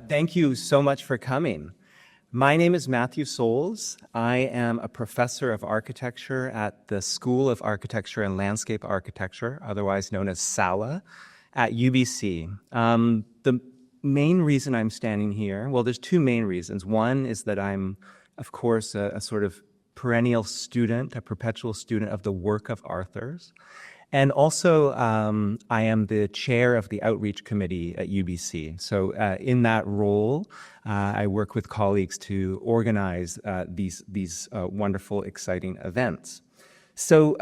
Thank you so much for coming. My name is Matthew Souls. I am a professor of architecture at the School of Architecture and Landscape Architecture, otherwise known as SALA, at UBC. The main reason I'm standing here, well, there's two main reasons. One is that I'm, of course, a sort of perennial student, a perpetual student of the work of authors. And also, I am the chair of the outreach committee at UBC. So in that role, I work with colleagues to organize these wonderful, exciting events. So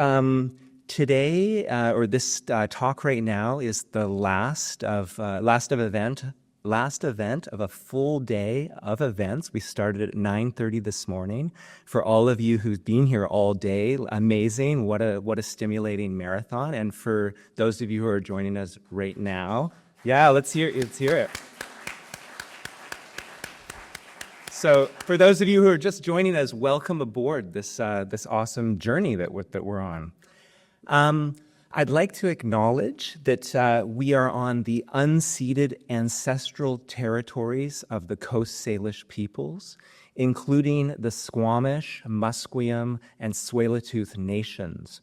today, or this talk right now, is the last event of a full day of events. We started at 9:30 this morning. For all of you who've been here all day, amazing, what a stimulating marathon. And for those of you who are joining us right now, yeah, let's hear it. So for those of you who are just joining us, welcome aboard this awesome journey that we're on. I'd like to acknowledge that we are on the unceded ancestral territories of the Coast Salish peoples, including the Squamish, Musqueam, and Tsleil-Waututh nations.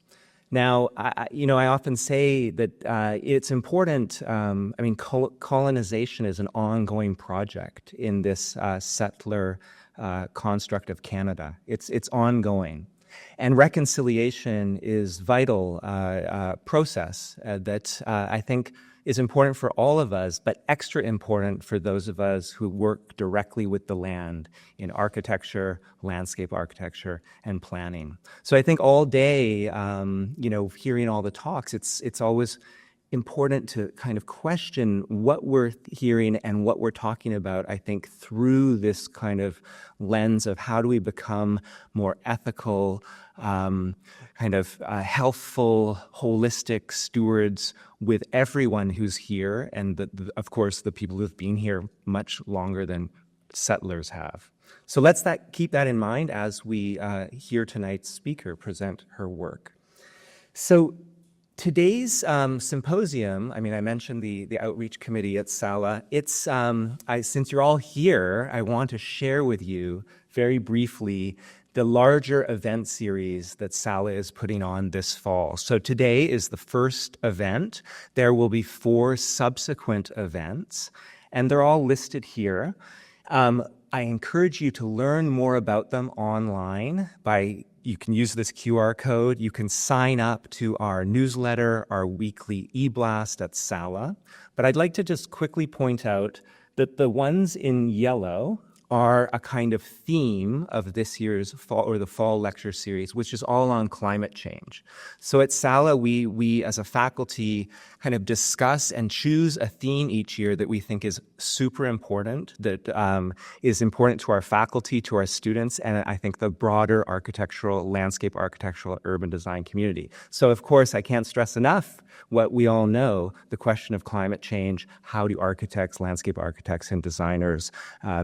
Now, I often say that it's important, colonization is an ongoing project in this settler construct of Canada. It's ongoing. And reconciliation is vital process that I think is important for all of us, but extra important for those of us who work directly with the land in architecture, landscape architecture, and planning. So I think all day, hearing all the talks, it's always important to kind of question what we're hearing and what we're talking about, I think, through this kind of lens of how do we become more ethical, healthful, holistic stewards with everyone who's here, and of course the people who've been here much longer than settlers have. So let's keep that in mind as we hear tonight's speaker present her work. So today's symposium, I mentioned the outreach committee at SALA. It's, since you're all here, I want to share with you very briefly the larger event series that SALA is putting on this fall. So today is the first event. There will be 4 subsequent events, and they're all listed here. I encourage you to learn more about them online you can use this QR code. You can sign up to our newsletter, our weekly e-blast at SALA. But I'd like to just quickly point out that the ones in yellow are a kind of theme of this year's fall lecture series, which is all on climate change. So at SALA, we as a faculty kind of discuss and choose a theme each year that we think is super important, that is important to our faculty, to our students, and I think the broader landscape architectural, urban design community. So of course, I can't stress enough what we all know, the question of climate change. How do architects, landscape architects, and designers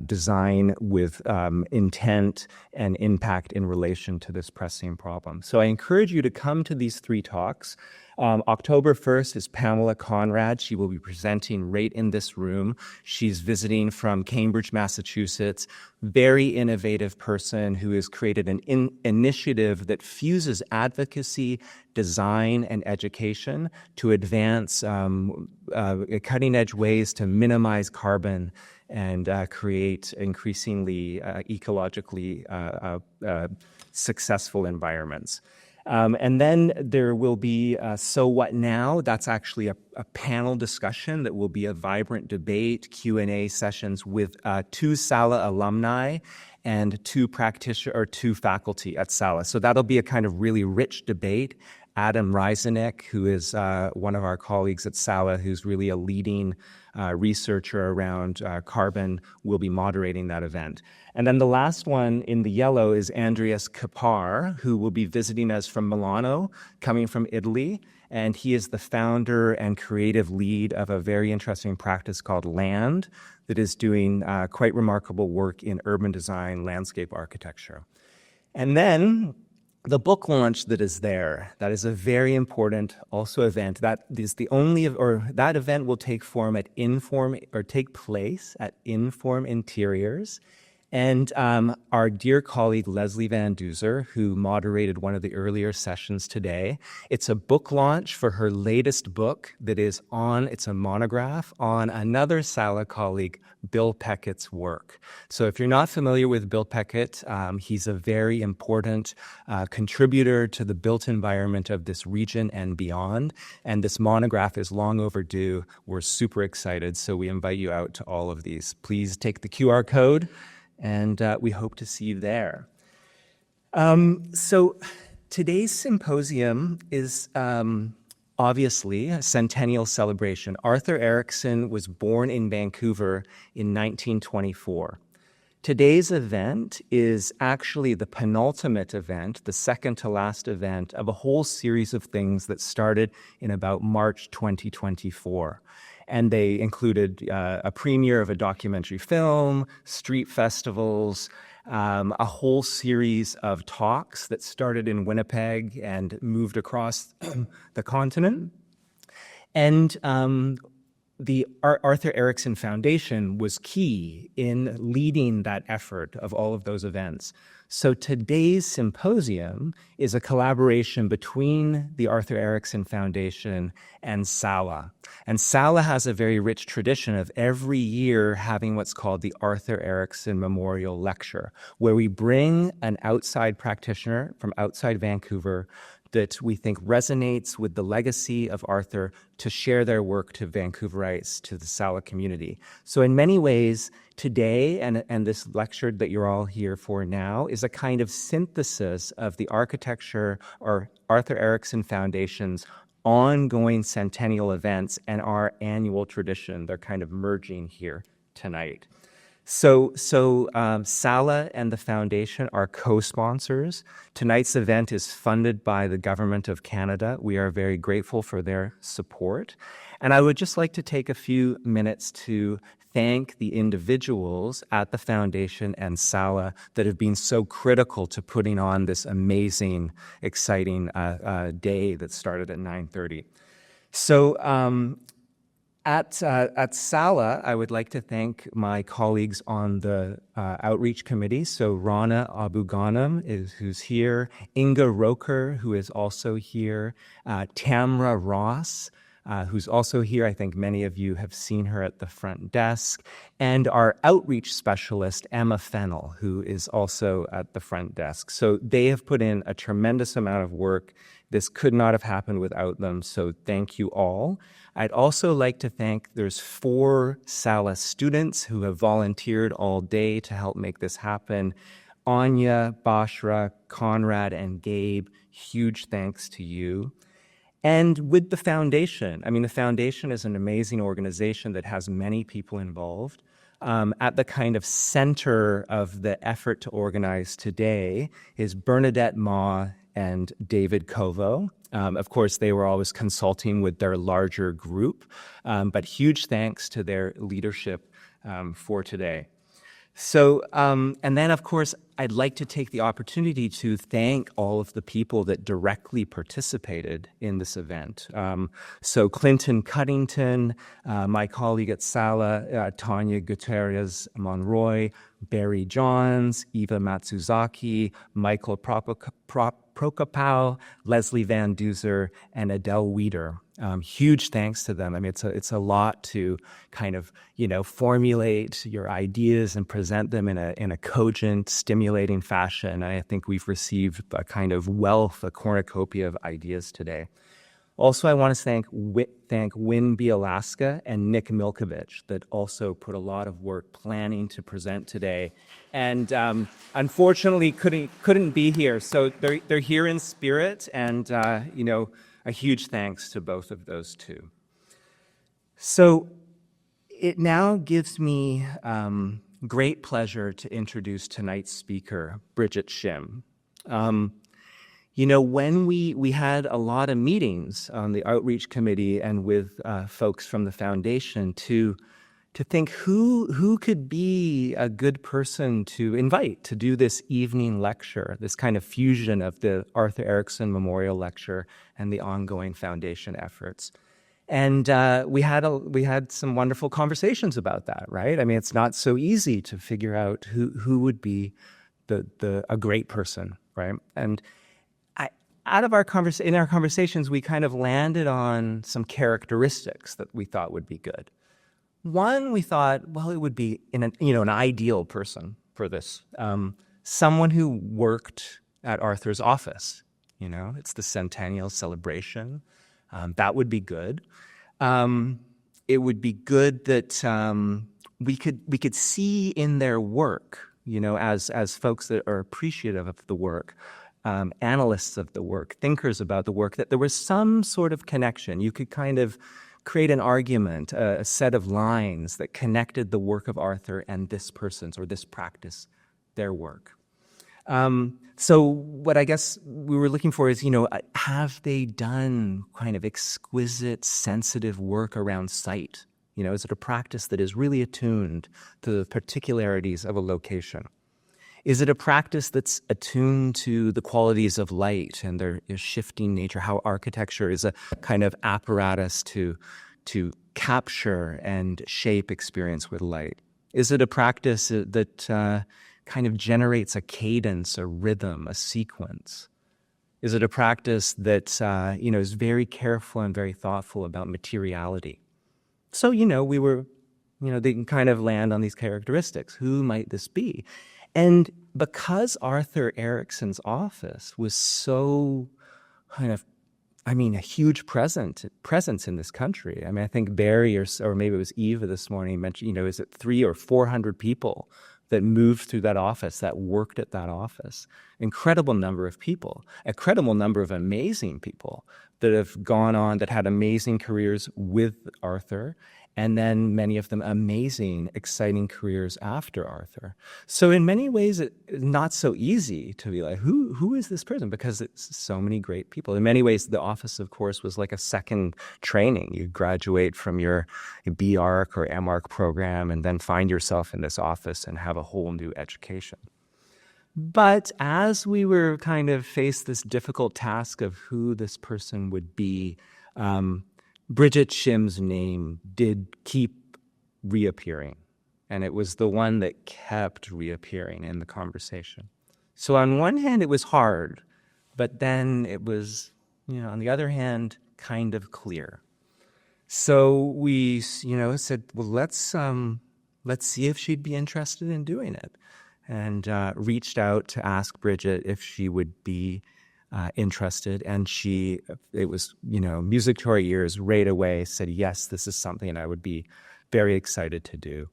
design with intent and impact in relation to this pressing problem? So I encourage you to come to these 3 talks. October 1st is Pamela Conrad. She will be presenting right in this room. She's visiting from Cambridge, Massachusetts. Very innovative person who has created an initiative that fuses advocacy, design, and education to advance cutting-edge ways to minimize carbon and create increasingly ecologically successful environments. And then there will be So What Now? That's actually a panel discussion that will be a vibrant debate, Q&A sessions with 2 SALA alumni and 2 faculty at SALA. So that'll be a kind of really rich debate. Adam Reisenek, who is one of our colleagues at SALA, who's really a leading researcher around carbon, will be moderating that event. And then the last one in the yellow is Andreas Kapar, who will be visiting us from Milano, coming from Italy. And he is the founder and creative lead of a very interesting practice called LAND that is doing quite remarkable work in urban design, landscape architecture. And then the book launch that is there, that is a very important also event. That is the only, or that event will take place at Inform Interiors. And our dear colleague, Leslie Van Duzer, who moderated one of the earlier sessions today, it's a book launch for her latest book that is it's a monograph on another Sala colleague, Bill Peckett's work. So if you're not familiar with Bill Peckett, he's a very important contributor to the built environment of this region and beyond. And this monograph is long overdue. We're super excited, so we invite you out to all of these. Please take the QR code, and we hope to see you there. So today's symposium is obviously a centennial celebration. Arthur Erickson was born in Vancouver in 1924. Today's event is actually the penultimate event, the second to last event of a whole series of things that started in about March 2024. And they included a premiere of a documentary film, street festivals, a whole series of talks that started in Winnipeg and moved across the continent. And the Arthur Erickson Foundation was key in leading that effort of all of those events. So today's symposium is a collaboration between the Arthur Erickson Foundation and SALA. And SALA has a very rich tradition of every year having what's called the Arthur Erickson Memorial Lecture, where we bring an outside practitioner from outside Vancouver that we think resonates with the legacy of Arthur to share their work to Vancouverites, to the Sala community. So in many ways, today and this lecture that you're all here for now is a kind of synthesis of the architecture or Arthur Erickson Foundation's ongoing centennial events and our annual tradition. They're kind of merging here tonight. So SALA and the Foundation are co-sponsors. Tonight's event is funded by the Government of Canada. We are very grateful for their support. And I would just like to take a few minutes to thank the individuals at the Foundation and SALA that have been so critical to putting on this amazing, exciting day that started at 9:30. So At SALA, I would like to thank my colleagues on the outreach committee. So Rana Abu-Ghanem who's here, Inga Roker, who is also here, Tamra Ross, who's also here. I think many of you have seen her at the front desk, and our outreach specialist, Emma Fennell, who is also at the front desk. So they have put in a tremendous amount of work. This could not have happened without them, so thank you all. I'd also like to thank, there's 4 SALA students who have volunteered all day to help make this happen. Anya, Bashra, Conrad, and Gabe, huge thanks to you. And with the Foundation, I mean, the Foundation is an amazing organization that has many people involved. At the kind of center of the effort to organize today is Bernadette Ma and David Kovo. Of course, they were always consulting with their larger group, but huge thanks to their leadership for today. So, and then of course, I'd like to take the opportunity to thank all of the people that directly participated in this event. So Clinton Cuddington, my colleague at SALA, Tanya Gutierrez Monroy, Barry Johns, Eva Matsuzaki, Michael Prokopau, Leslie Van Duzer, and Adele Weeder. Huge thanks to them. I mean, it's a lot to kind of, formulate your ideas and present them in a cogent, stimulating fashion. And I think we've received a kind of wealth, a cornucopia of ideas today. Also, I want to thank Win Bialaska and Nick Milkovich that also put a lot of work planning to present today, and unfortunately couldn't be here. So they're here in spirit, and a huge thanks to both of those two. So it now gives me great pleasure to introduce tonight's speaker, Brigitte Shim. When we had a lot of meetings on the outreach committee and with folks from the Foundation to to think who could be a good person to invite to do this evening lecture, this kind of fusion of the Arthur Erickson Memorial Lecture and the ongoing foundation efforts. And we had some wonderful conversations about that, right? I mean, it's not so easy to figure out who would be a great person, right? And in our conversations, we kind of landed on some characteristics that we thought would be good. One, we thought, well, it would be an ideal person for this. Someone who worked at Arthur's office. It's the Centennial celebration. That would be good. It would be good that we could see in their work, as folks that are appreciative of the work, analysts of the work, thinkers about the work, that there was some sort of connection. You could kind of create an argument, a set of lines that connected the work of Arthur and this person's or this practice, their work. So what I guess we were looking for is, have they done kind of exquisite, sensitive work around sight? Is it a practice that is really attuned to the particularities of a location? Is it a practice that's attuned to the qualities of light and their shifting nature, how architecture is a kind of apparatus to capture and shape experience with light? Is it a practice that kind of generates a cadence, a rhythm, a sequence? Is it a practice that is very careful and very thoughtful about materiality? So, we were, they can kind of land on these characteristics. Who might this be? And because Arthur Erickson's office was so kind of, a huge presence in this country. I think Barry or maybe it was Eva this morning mentioned, is it 300 or 400 people that moved through that office, that worked at that office? Incredible number of people, a credible number of amazing people that have gone on, that had amazing careers with Arthur, and then many of them amazing, exciting careers after Arthur. So in many ways, it's not so easy to be like, who is this person? Because it's so many great people. In many ways, the office, of course, was like a second training. You graduate from your B.Arch or M.Arch program and then find yourself in this office and have a whole new education. But as we were kind of faced this difficult task of who this person would be, Brigitte Shim's name did keep reappearing, and it was the one that kept reappearing in the conversation. So on one hand, it was hard, but then it was, on the other hand, kind of clear. So we, said, well, let's see if she'd be interested in doing it, and reached out to ask Brigitte if she would be interested, and it was, music to our ears right away, said, yes, this is something I would be very excited to do.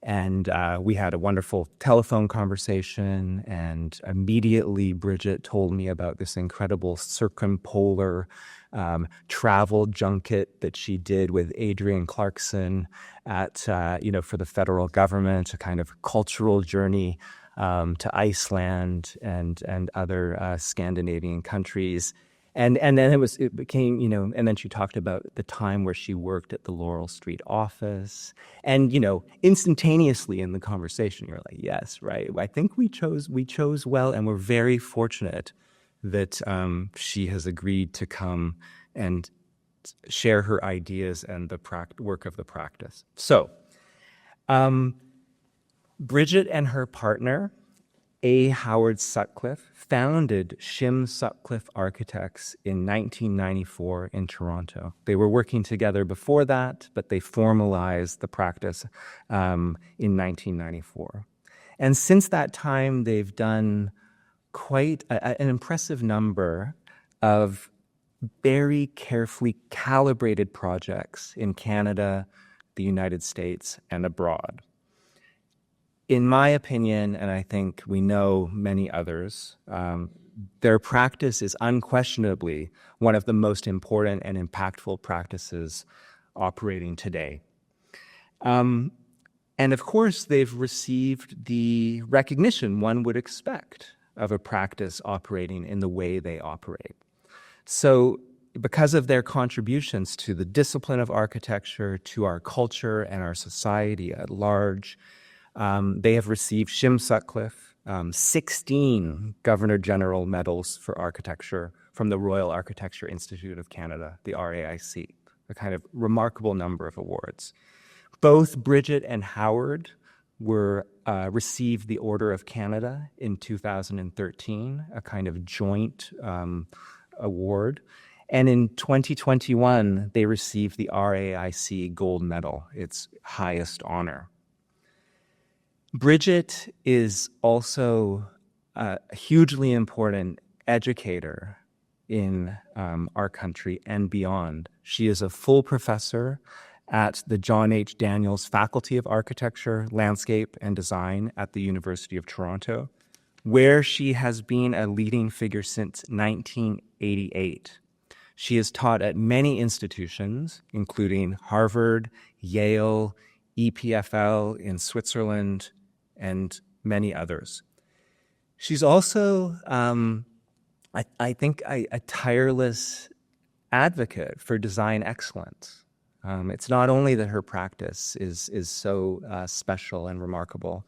And we had a wonderful telephone conversation, and immediately Brigitte told me about this incredible circumpolar travel junket that she did with Adrienne Clarkson at, for the federal government, a kind of cultural journey to Iceland and other Scandinavian countries. And then it became, and then she talked about the time where she worked at the Laurel Street office. And, instantaneously in the conversation, you're like, yes, right. I think we chose well, and we're very fortunate that she has agreed to come and share her ideas and the work of the practice. So, Brigitte and her partner, A. Howard Sutcliffe, founded Shim Sutcliffe Architects in 1994 in Toronto. They were working together before that, but they formalized the practice in 1994. And since that time, they've done quite an impressive number of very carefully calibrated projects in Canada, the United States, and abroad. In my opinion, and I think we know many others, their practice is unquestionably one of the most important and impactful practices operating today. And of course, they've received the recognition one would expect of a practice operating in the way they operate. So because of their contributions to the discipline of architecture, to our culture and our society at large, they have received Shim Sutcliffe, 16 Governor General medals for architecture from the Royal Architecture Institute of Canada, the RAIC, a kind of remarkable number of awards. Both Brigitte and Howard received the Order of Canada in 2013, a kind of joint award. And in 2021, they received the RAIC Gold Medal, its highest honor. Brigitte is also a hugely important educator in our country and beyond. She is a full professor at the John H. Daniels Faculty of Architecture, Landscape, and Design at the University of Toronto, where she has been a leading figure since 1988. She has taught at many institutions, including Harvard, Yale, EPFL in Switzerland, and many others. She's also, I think, a tireless advocate for design excellence. It's not only that her practice is so special and remarkable.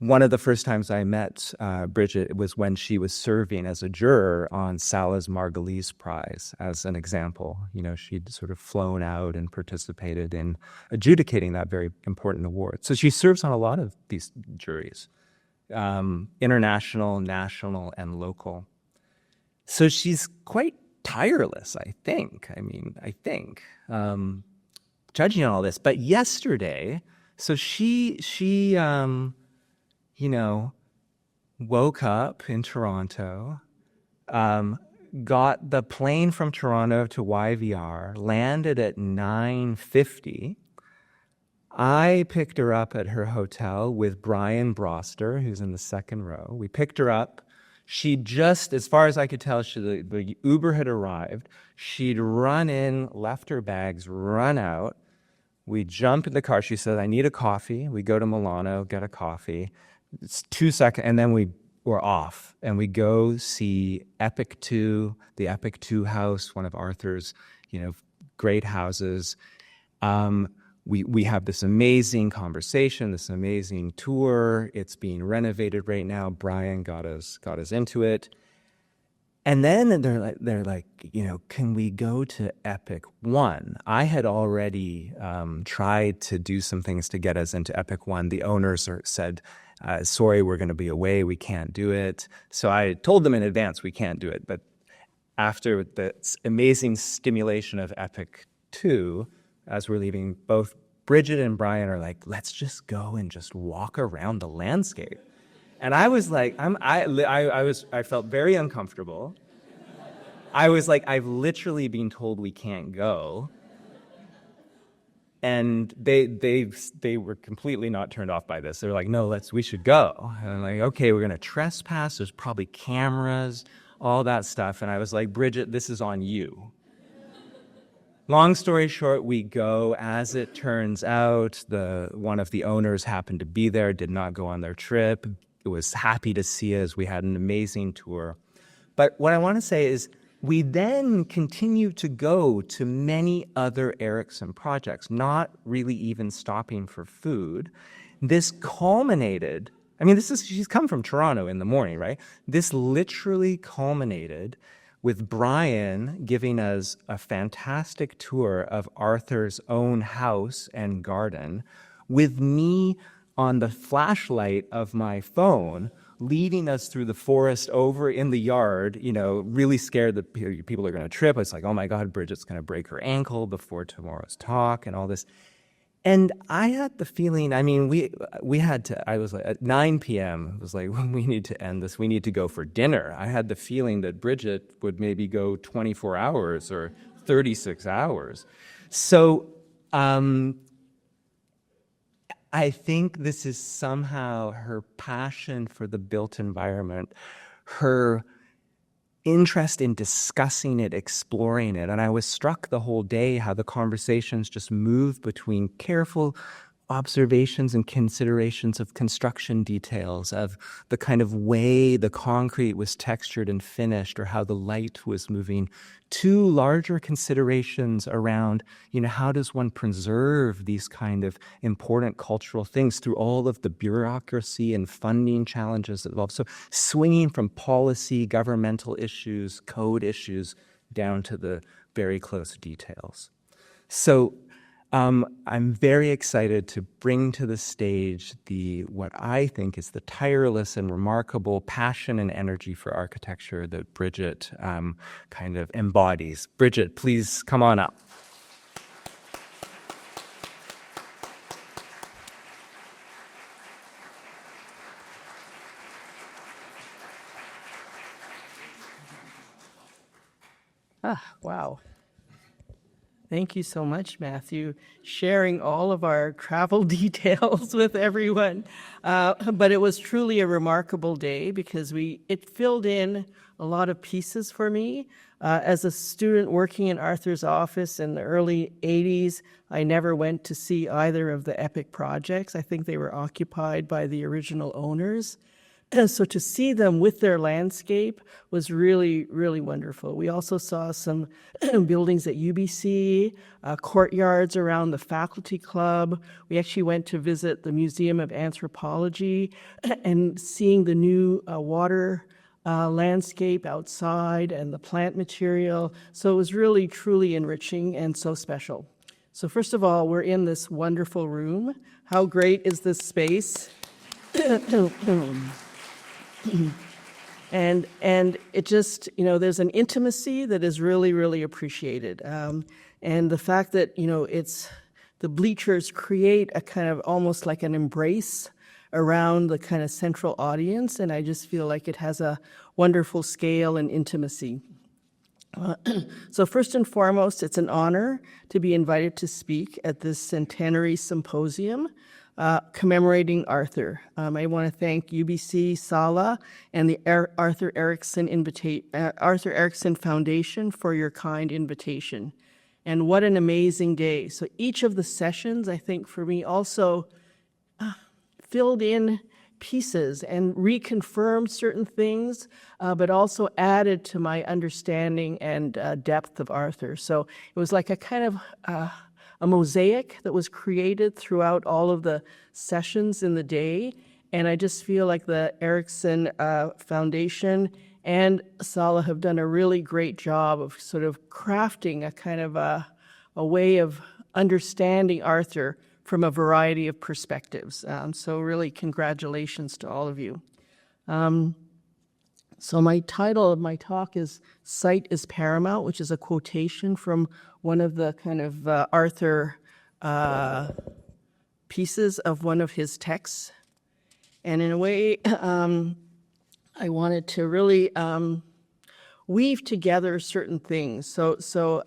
One of the first times I met Brigitte was when she was serving as a juror on Sala's Margulies Prize, as an example. You know, she'd sort of flown out and participated in adjudicating that very important award. So she serves on a lot of these juries, international, national, and local. So she's quite tireless, I think. Judging on all this. But yesterday, so she woke up in Toronto, got the plane from Toronto to YVR, landed at 9:50. I picked her up at her hotel with Brian Broster, who's in the second row. We picked her up. She just, as far as I could tell, the Uber had arrived. She'd run in, left her bags, run out. We jump in the car. She said, I need a coffee. We go to Milano, get a coffee. It's 2 seconds, and then we were off. And we go see Epic 2, the Epic 2 house, one of Arthur's, great houses. We have this amazing conversation, this amazing tour. It's being renovated right now. Brian got us into it. And then they're like, can we go to Epic 1? I had already tried to do some things to get us into Epic 1. The owners said, sorry, we're going to be away. We can't do it. So I told them in advance we can't do it. But after the amazing stimulation of Epic 2, as we're leaving, both Brigitte and Brian are like, let's just go and just walk around the landscape. And I was like, I felt very uncomfortable. I was like, I've literally been told we can't go. And they were completely not turned off by this. They were like, no, we should go. And I'm like, okay, we're gonna trespass. There's probably cameras, all that stuff. And I was like, Brigitte, this is on you. Long story short, we go. As it turns out, one of the owners happened to be there, did not go on their trip. It was happy to see us. We had an amazing tour. But what I want to say is we then continue to go to many other Erickson projects, not really even stopping for food. This culminated, she's come from Toronto in the morning, right? This literally culminated with Brian giving us a fantastic tour of Arthur's own house and garden, with me on the flashlight of my phone, leading us through the forest over in the yard, really scared that people are going to trip. It's like, oh my God, Bridgette's going to break her ankle before tomorrow's talk and all this. And I had the feeling, we had to, I was like, at 9 p.m., it was like, we need to end this. We need to go for dinner. I had the feeling that Brigitte would maybe go 24 hours or 36 hours. So I think this is somehow her passion for the built environment, her interest in discussing it, exploring it. And I was struck the whole day how the conversations just moved between careful, observations and considerations of construction details, of the kind of way the concrete was textured and finished, or how the light was moving, to larger considerations around, how does one preserve these kind of important cultural things through all of the bureaucracy and funding challenges that involve. So swinging from policy, governmental issues, code issues, down to the very close details. So I'm very excited to bring to the stage what I think is the tireless and remarkable passion and energy for architecture that Brigitte kind of embodies. Brigitte, please come on up. Wow. Thank you so much, Matthew, sharing all of our travel details with everyone. But it was truly a remarkable day because it filled in a lot of pieces for me. As a student working in Arthur's office in the early 80s, I never went to see either of the epic projects. I think they were occupied by the original owners. So to see them with their landscape was really, really wonderful. We also saw some buildings at UBC, courtyards around the faculty club. We actually went to visit the Museum of Anthropology and seeing the new water landscape outside and the plant material. So it was really, truly enriching and so special. So first of all, we're in this wonderful room. How great is this space? And it just, there's an intimacy that is really, really appreciated. And the fact that, the bleachers create a kind of almost like an embrace around the kind of central audience. And I just feel like it has a wonderful scale and intimacy. So first and foremost, it's an honor to be invited to speak at this centenary symposium commemorating Arthur. I want to thank UBC, Sala, and the Arthur Erickson Foundation for your kind invitation. And what an amazing day. So each of the sessions, I think for me also filled in pieces and reconfirmed certain things, but also added to my understanding and depth of Arthur. So it was like a kind of a mosaic that was created throughout all of the sessions in the day. And I just feel like the Erickson Foundation and Sala have done a really great job of sort of crafting a kind of a way of understanding Arthur from a variety of perspectives. So really congratulations to all of you. So my title of my talk is "Sight is Paramount," which is a quotation from one of the kind of Arthur pieces of one of his texts. And in a way, I wanted to really weave together certain things. So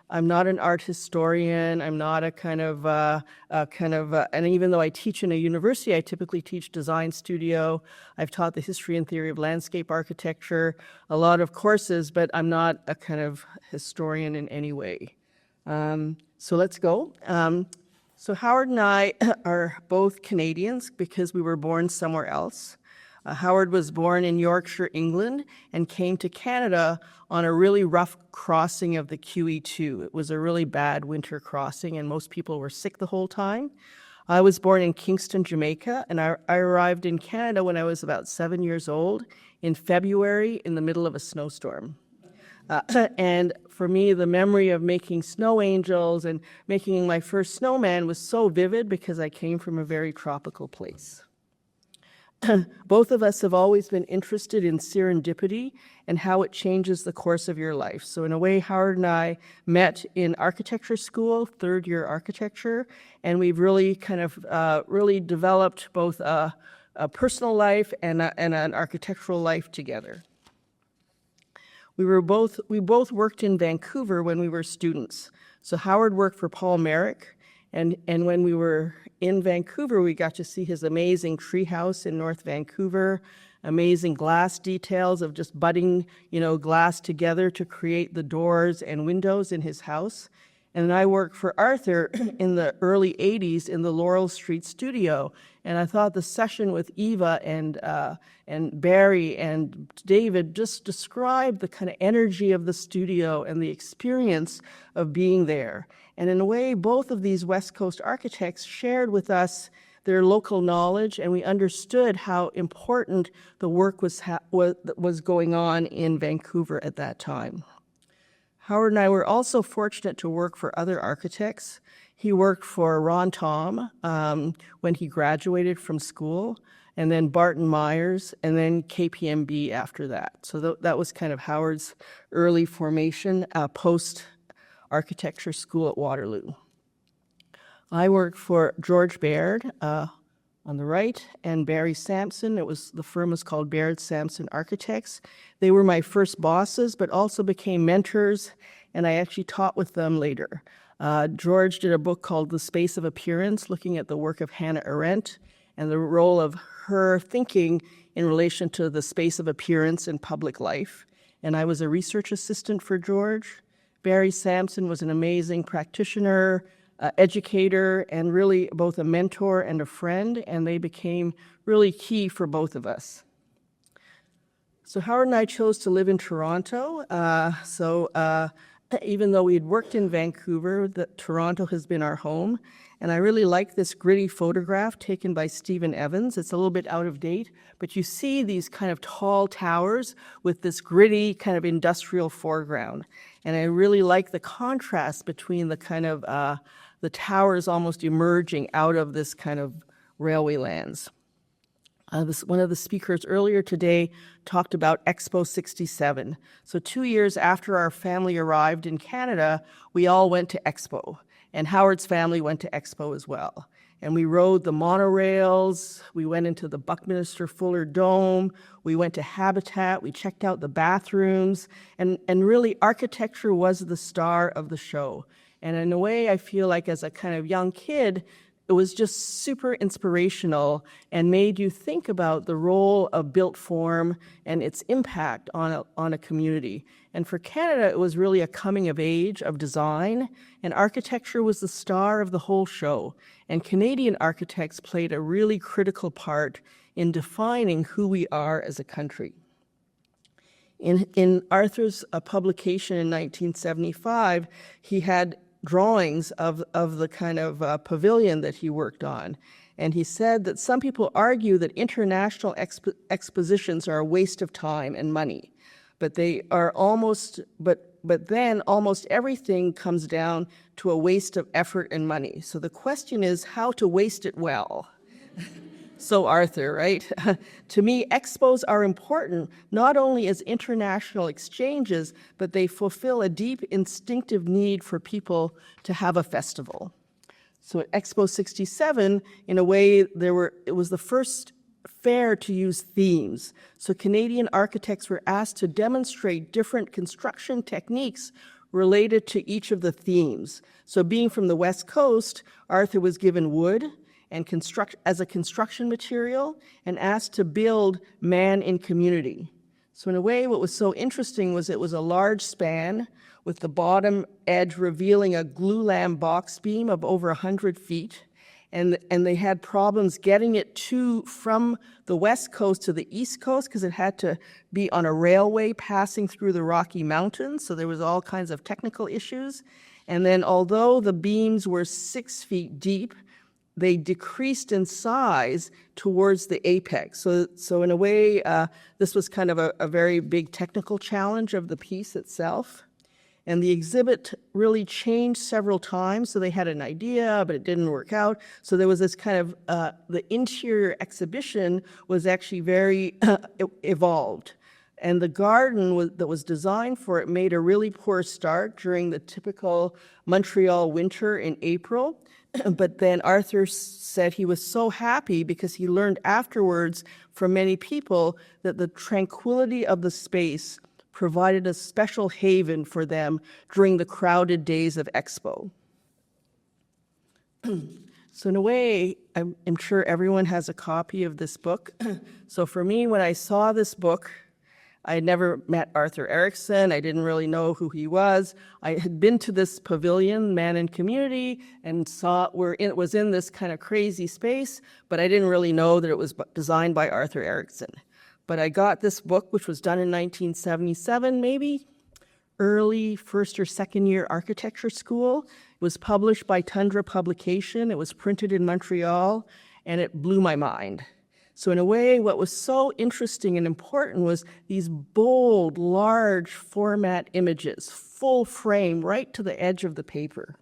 I'm not an art historian. I'm not a kind of, and even though I teach in a university, I typically teach design studio. I've taught the history and theory of landscape architecture, a lot of courses, but I'm not a kind of historian in any way. So let's go. So Howard and I are both Canadians because we were born somewhere else. Howard was born in Yorkshire, England, and came to Canada on a really rough crossing of the QE2. It was a really bad winter crossing, and most people were sick the whole time. I was born in Kingston, Jamaica, and I arrived in Canada when I was about 7 years old in February in the middle of a snowstorm. And for me, the memory of making snow angels and making my first snowman was so vivid because I came from a very tropical place. Both of us have always been interested in serendipity and how it changes the course of your life. So in a way, Howard and I met in architecture school, third-year architecture, and we've really kind of really developed both a personal life and an architectural life together. We both worked in Vancouver when we were students. So Howard worked for Paul Merrick, and when we were in Vancouver, we got to see his amazing treehouse in North Vancouver, amazing glass details of just butting, glass together to create the doors and windows in his house. And I worked for Arthur in the early 80s in the Laurel Street studio. And I thought the session with Eva and Barry and David just described the kind of energy of the studio and the experience of being there. And in a way, both of these West Coast architects shared with us their local knowledge, and we understood how important the work was going on in Vancouver at that time. Howard and I were also fortunate to work for other architects. He worked for Ron Tom when he graduated from school, and then Barton Myers, and then KPMB after that. So that was kind of Howard's early formation, post-architecture school at Waterloo. I worked for George Baird on the right, and Barry Sampson. The firm was called Baird Sampson Architects. They were my first bosses, but also became mentors, and I actually taught with them later. George did a book called The Space of Appearance, looking at the work of Hannah Arendt and the role of her thinking in relation to the space of appearance in public life. And I was a research assistant for George. Barry Sampson was an amazing practitioner, educator, and really both a mentor and a friend, and they became really key for both of us. So Howard and I chose to live in Toronto. Even though we had worked in Vancouver, Toronto has been our home. And I really like this gritty photograph taken by Stephen Evans. It's a little bit out of date, but you see these kind of tall towers with this gritty kind of industrial foreground. And I really like the contrast between the kind of the towers almost emerging out of this kind of railway lands. One of the speakers earlier today talked about Expo 67. So 2 years after our family arrived in Canada, we all went to Expo, and Howard's family went to Expo as well. And we rode the monorails, we went into the Buckminster Fuller Dome, we went to Habitat, we checked out the bathrooms, and really architecture was the star of the show. And in a way, I feel like as a kind of young kid, it was just super inspirational and made you think about the role of built form and its impact on a community. And for Canada, it was really a coming of age of design, and architecture was the star of the whole show. And Canadian architects played a really critical part in defining who we are as a country. In Arthur's publication in 1975, he had drawings of the kind of pavilion that he worked on. And he said that some people argue that international expositions are a waste of time and money, but they are but then almost everything comes down to a waste of effort and money. So the question is how to waste it well. So Arthur, right? To me, expos are important, not only as international exchanges, but they fulfill a deep instinctive need for people to have a festival. So at Expo 67, in a way, it was the first fair to use themes. So Canadian architects were asked to demonstrate different construction techniques related to each of the themes. So being from the West Coast, Arthur was given wood and as a construction material and asked to build man in community. So in a way, what was so interesting was it was a large span with the bottom edge revealing a glulam box beam of over 100 feet. And they had problems getting it from the West Coast to the East Coast because it had to be on a railway passing through the Rocky Mountains. So there was all kinds of technical issues. And then although the beams were 6 feet deep, they decreased in size towards the apex. So in a way, this was kind of a very big technical challenge of the piece itself. And the exhibit really changed several times. So they had an idea, but it didn't work out. So there was this kind of, the interior exhibition was actually very evolved. And the garden that was designed for it made a really poor start during the typical Montreal winter in April. But then Arthur said he was so happy because he learned afterwards from many people that the tranquility of the space provided a special haven for them during the crowded days of Expo. So in a way, I'm sure everyone has a copy of this book. So for me, when I saw this book, I had never met Arthur Erickson. I didn't really know who he was. I had been to this pavilion, Man and Community, and saw it was in this kind of crazy space, but I didn't really know that it was designed by Arthur Erickson. But I got this book, which was done in 1977, maybe, early first or second year architecture school. It was published by Tundra Publication. It was printed in Montreal, and it blew my mind. So in a way, what was so interesting and important was these bold, large format images, full frame, right to the edge of the paper.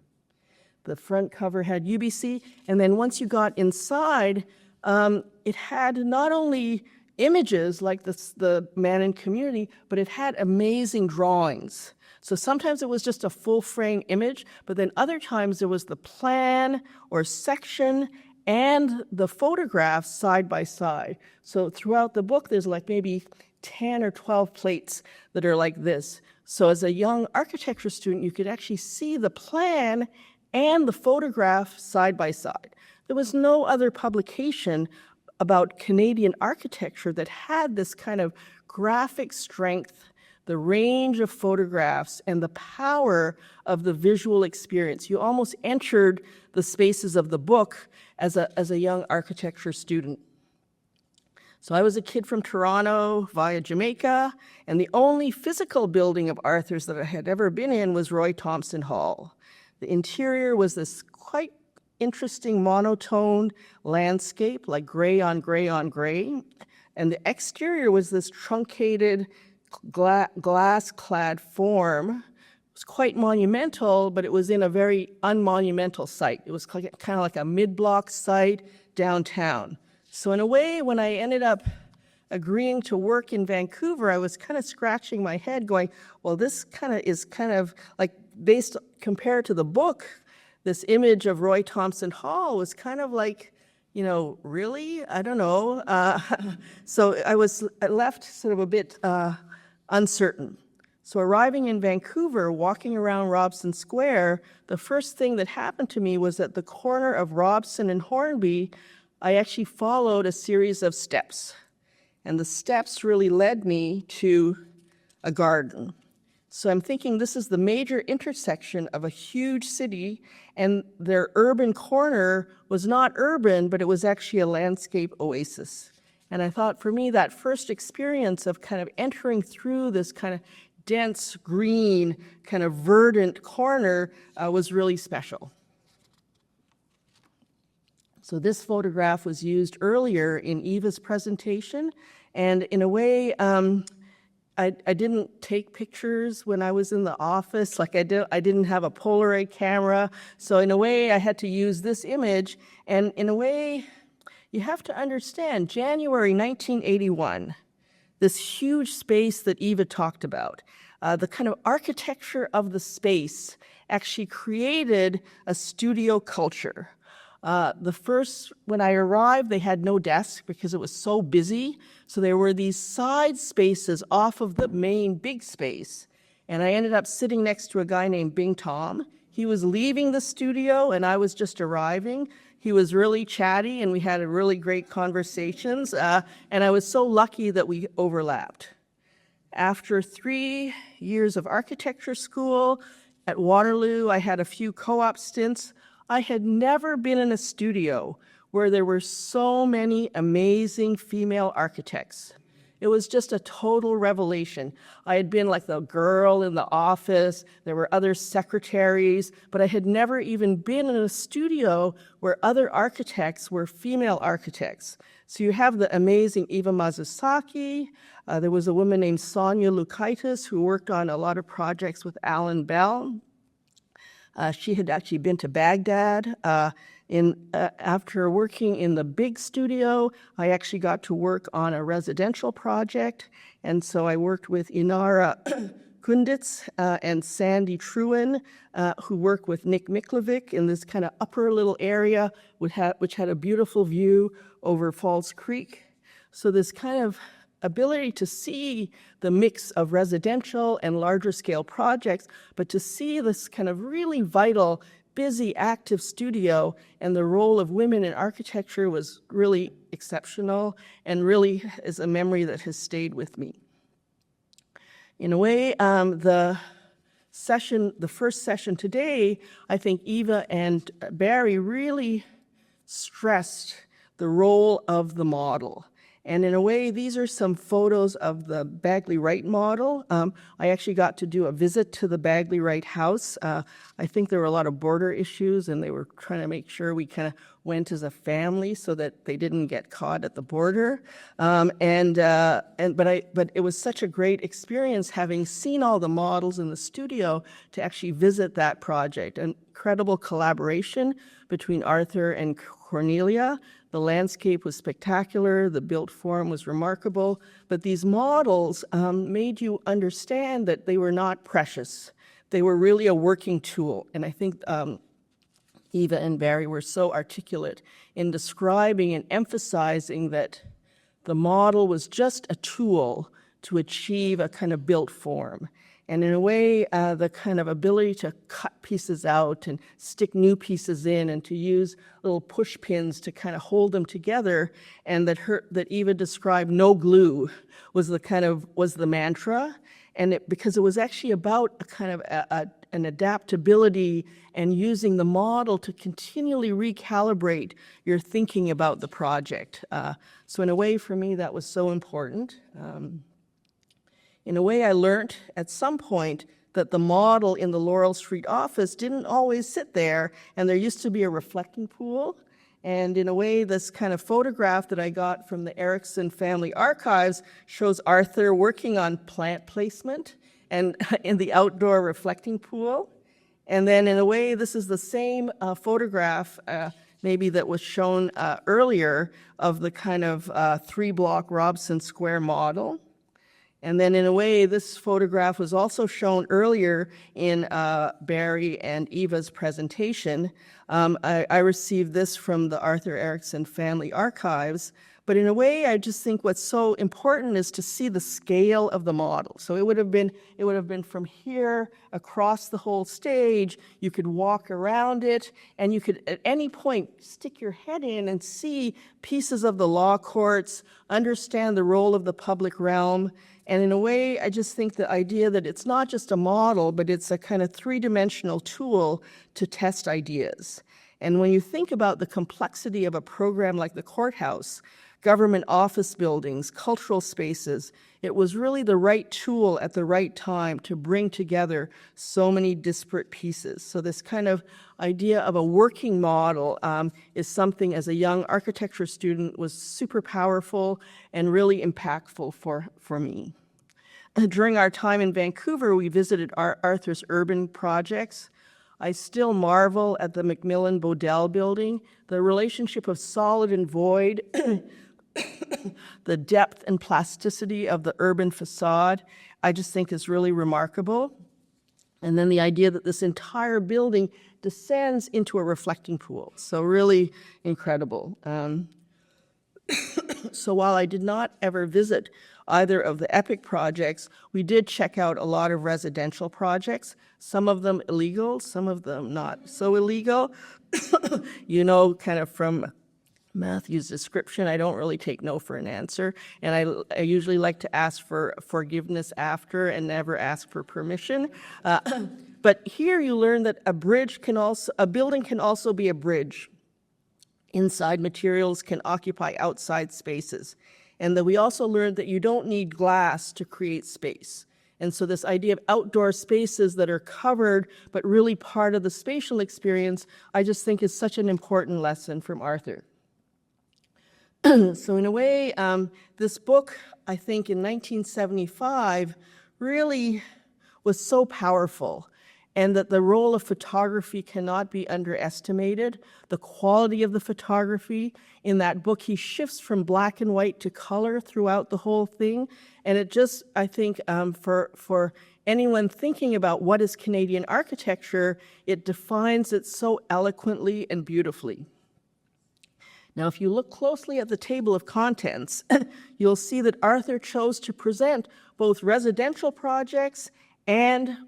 The front cover had UBC, and then once you got inside, it had not only images like the Man and Community, but it had amazing drawings. So sometimes it was just a full frame image, but then other times there was the plan or section and the photographs side by side. So throughout the book, there's like maybe 10 or 12 plates that are like this. So as a young architecture student, you could actually see the plan and the photograph side by side. There was no other publication about Canadian architecture that had this kind of graphic strength, the range of photographs, and the power of the visual experience. You almost entered the spaces of the book as a young architecture student. So I was a kid from Toronto via Jamaica, and the only physical building of Arthur's that I had ever been in was Roy Thompson Hall. The interior was this quite interesting monotone landscape, like gray on gray on gray, and the exterior was this truncated glass-clad form. It was quite monumental, but it was in a very unmonumental site. It was kind of like a mid-block site downtown. So in a way, when I ended up agreeing to work in Vancouver, I was kind of scratching my head going, well, this is kind of like based, compared to the book, this image of Roy Thompson Hall was kind of like, you know, really? I don't know. So I was left sort of a bit uncertain. So arriving in Vancouver, walking around Robson Square, the first thing that happened to me was at the corner of Robson and Hornby, I actually followed a series of steps. And the steps really led me to a garden. So I'm thinking this is the major intersection of a huge city, and their urban corner was not urban, but it was actually a landscape oasis. And I thought for me, that first experience of kind of entering through this kind of dense green, kind of verdant corner was really special. So this photograph was used earlier in Eva's presentation, and in a way, I didn't take pictures when I was in the office. Like I didn't have a Polaroid camera, so in a way, I had to use this image, and in a way, you have to understand, January 1981, this huge space that Eva talked about, the kind of architecture of the space actually created a studio culture. When I arrived, they had no desk because it was so busy. So there were these side spaces off of the main big space. And I ended up sitting next to a guy named Bing Tom. He was leaving the studio and I was just arriving. He was really chatty and we had really great conversations. And I was so lucky that we overlapped. After 3 years of architecture school at Waterloo, I had a few co-op stints. I had never been in a studio where there were so many amazing female architects. It was just a total revelation. I had been like the girl in the office, there were other secretaries, but I had never even been in a studio where other architects were female architects. So you have the amazing Eva Mazusaki. There was a woman named Sonia Lukaitis who worked on a lot of projects with Alan Bell. She had actually been to Baghdad. After working in the big studio, I actually got to work on a residential project. And so I worked with Inara Kunditz and Sandy Truen, who worked with Nick Miklovic in this kind of upper little area, which had a beautiful view over Falls Creek. So this kind of ability to see the mix of residential and larger scale projects, but to see this kind of really vital, busy, active studio and the role of women in architecture was really exceptional and really is a memory that has stayed with me. In a way, the first session today, I think Eva and Barry really stressed the role of the model. And in a way, these are some photos of the Bagley Wright model. I actually got to do a visit to the Bagley Wright house. I think there were a lot of border issues, and they were trying to make sure we kind of went as a family so that they didn't get caught at the border. But it was such a great experience having seen all the models in the studio to actually visit that project. An incredible collaboration between Arthur and Cornelia. The landscape was spectacular, the built form was remarkable, but these models made you understand that they were not precious. They were really a working tool, and I think Eva and Barry were so articulate in describing and emphasizing that the model was just a tool to achieve a kind of built form. And in a way, the kind of ability to cut pieces out and stick new pieces in and to use little push pins to kind of hold them together, and that Eva described no glue was the mantra, and because it was actually about a kind of an adaptability and using the model to continually recalibrate your thinking about the project. So in a way, for me, that was so important. In a way, I learned at some point that the model in the Laurel Street office didn't always sit there, and there used to be a reflecting pool. And in a way, this kind of photograph that I got from the Erickson family archives shows Arthur working on plant placement and in the outdoor reflecting pool. And then in a way, this is the same photograph maybe that was shown earlier of the kind of three-block Robson Square model. And then in a way, this photograph was also shown earlier in Barry and Eva's presentation. I received this from the Arthur Erickson family archives. But in a way, I just think what's so important is to see the scale of the model. So it would have been from here across the whole stage. You could walk around it, and you could at any point stick your head in and see pieces of the law courts, understand the role of the public realm. And in a way, I just think the idea that it's not just a model, but it's a kind of three-dimensional tool to test ideas. And when you think about the complexity of a program like the courthouse, government office buildings, cultural spaces, it was really the right tool at the right time to bring together so many disparate pieces. So this kind of idea of a working model is something, as a young architecture student, was super powerful and really impactful for me. During our time in Vancouver, we visited Arthur's urban projects. I still marvel at the Macmillan Bodell building, the relationship of solid and void, the depth and plasticity of the urban facade, I just think is really remarkable. And then the idea that this entire building descends into a reflecting pool. So really incredible. So while I did not ever visit either of the EPIC projects, we did check out a lot of residential projects, some of them illegal, some of them not so illegal. You know, kind of from Matthew's description, I don't really take no for an answer, and I usually like to ask for forgiveness after and never ask for permission. But here you learn that a building can also be a bridge. Inside materials can occupy outside spaces, and that we also learned that you don't need glass to create space. And so this idea of outdoor spaces that are covered but really part of the spatial experience, I just think is such an important lesson from Arthur. So in a way, this book, I think in 1975, really was so powerful, and that the role of photography cannot be underestimated. The quality of the photography in that book, he shifts from black and white to color throughout the whole thing. And it just, I think, for anyone thinking about what is Canadian architecture, it defines it so eloquently and beautifully. Now, if you look closely at the table of contents, you'll see that Arthur chose to present both residential projects and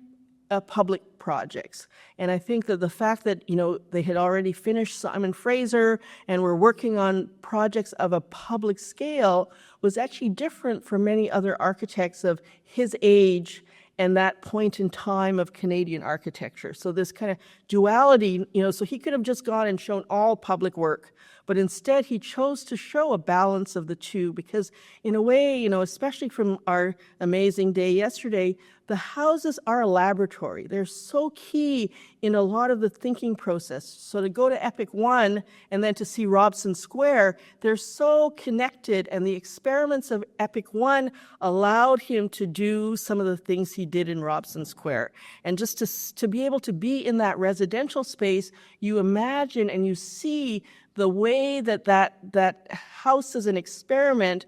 public projects. And I think that the fact that, you know, they had already finished Simon Fraser and were working on projects of a public scale was actually different from many other architects of his age and that point in time of Canadian architecture. So this kind of duality, so he could have just gone and shown all public work, but instead he chose to show a balance of the two because in a way, especially from our amazing day yesterday, the houses are a laboratory. They're so key in a lot of the thinking process. So to go to Epic One and then to see Robson Square, they're so connected, and the experiments of Epic One allowed him to do some of the things he did in Robson Square. And just to be able to be in that residential space, you imagine and you see the way that house as an experiment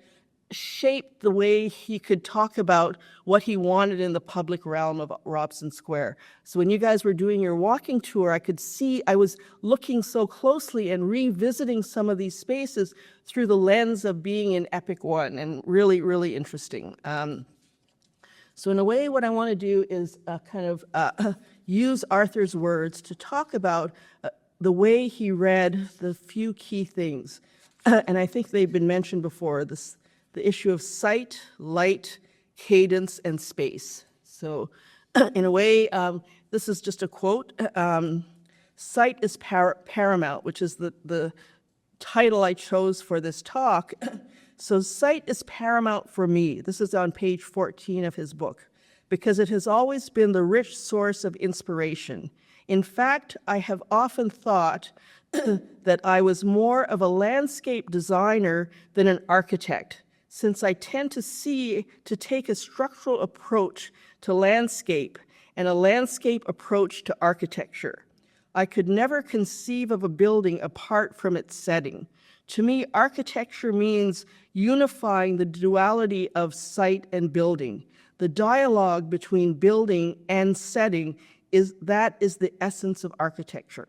shaped the way he could talk about what he wanted in the public realm of Robson Square. So when you guys were doing your walking tour, I was looking so closely and revisiting some of these spaces through the lens of being in Epic One, and really, really interesting. So in a way, what I want to do is use Arthur's words to talk about the way he read the few key things. And I think they've been mentioned before, the issue of sight, light, cadence, and space. So in a way, this is just a quote. Sight is paramount, which is the title I chose for this talk. So sight is paramount for me. This is on page 14 of his book, because it has always been the rich source of inspiration. In fact, I have often thought that I was more of a landscape designer than an architect, since I tend to take a structural approach to landscape and a landscape approach to architecture. I could never conceive of a building apart from its setting. To me, architecture means unifying the duality of site and building. The dialogue between building and setting is the essence of architecture.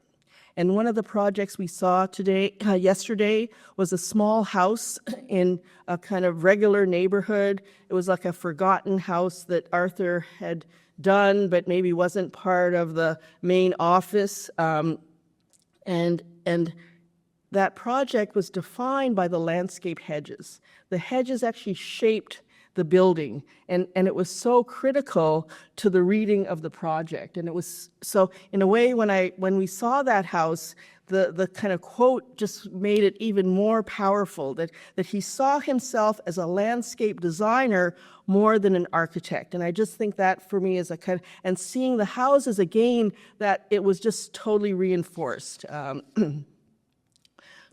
And one of the projects we saw yesterday was a small house in a kind of regular neighborhood. It was like a forgotten house that Arthur had done, but maybe wasn't part of the main office. And that project was defined by the landscape hedges. The hedges actually shaped the building, and it was so critical to the reading of the project. And it was so, in a way, when we saw that house, the kind of quote just made it even more powerful, that he saw himself as a landscape designer more than an architect. And I just think that for me is and seeing the houses again, that it was just totally reinforced.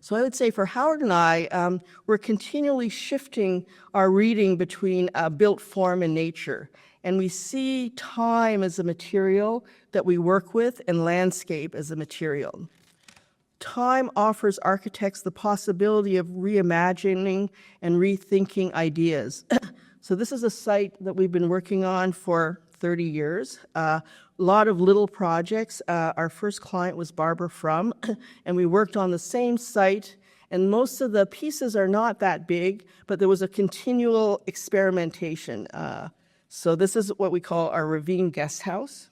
So I would say for Howard and I, we're continually shifting our reading between built form and nature. And we see time as a material that we work with and landscape as a material. Time offers architects the possibility of reimagining and rethinking ideas. So this is a site that we've been working on for 30 years. A lot of little projects. Our first client was Barbara Frum, and we worked on the same site, and most of the pieces are not that big, but there was a continual experimentation. So this is what we call our ravine guest house,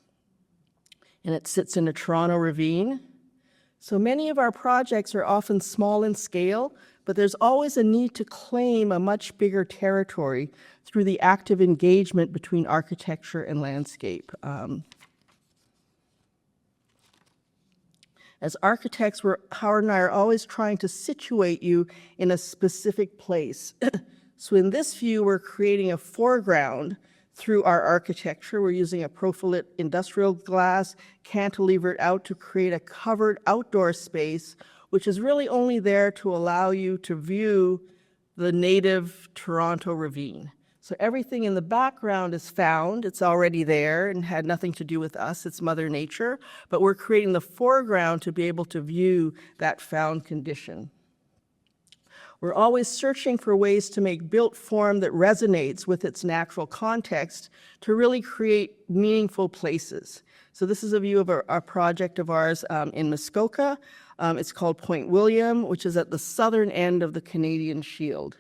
and it sits in a Toronto ravine. So many of our projects are often small in scale, but there's always a need to claim a much bigger territory through the active engagement between architecture and landscape. As architects, Howard and I are always trying to situate you in a specific place. So in this view, we're creating a foreground through our architecture. We're using a Profilit industrial glass cantilevered out to create a covered outdoor space, which is really only there to allow you to view the native Toronto ravine. So everything in the background is found, it's already there and had nothing to do with us, it's Mother Nature, but we're creating the foreground to be able to view that found condition. We're always searching for ways to make built form that resonates with its natural context to really create meaningful places. So this is a view of a project of ours in Muskoka. It's called Point William, which is at the southern end of the Canadian Shield.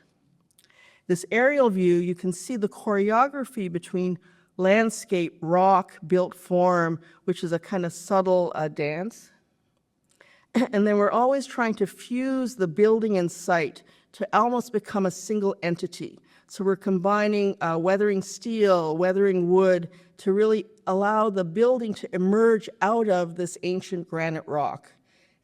This aerial view, you can see the choreography between landscape, rock, built form, which is a kind of subtle dance. And then we're always trying to fuse the building and site to almost become a single entity. So we're combining weathering steel, weathering wood to really allow the building to emerge out of this ancient granite rock.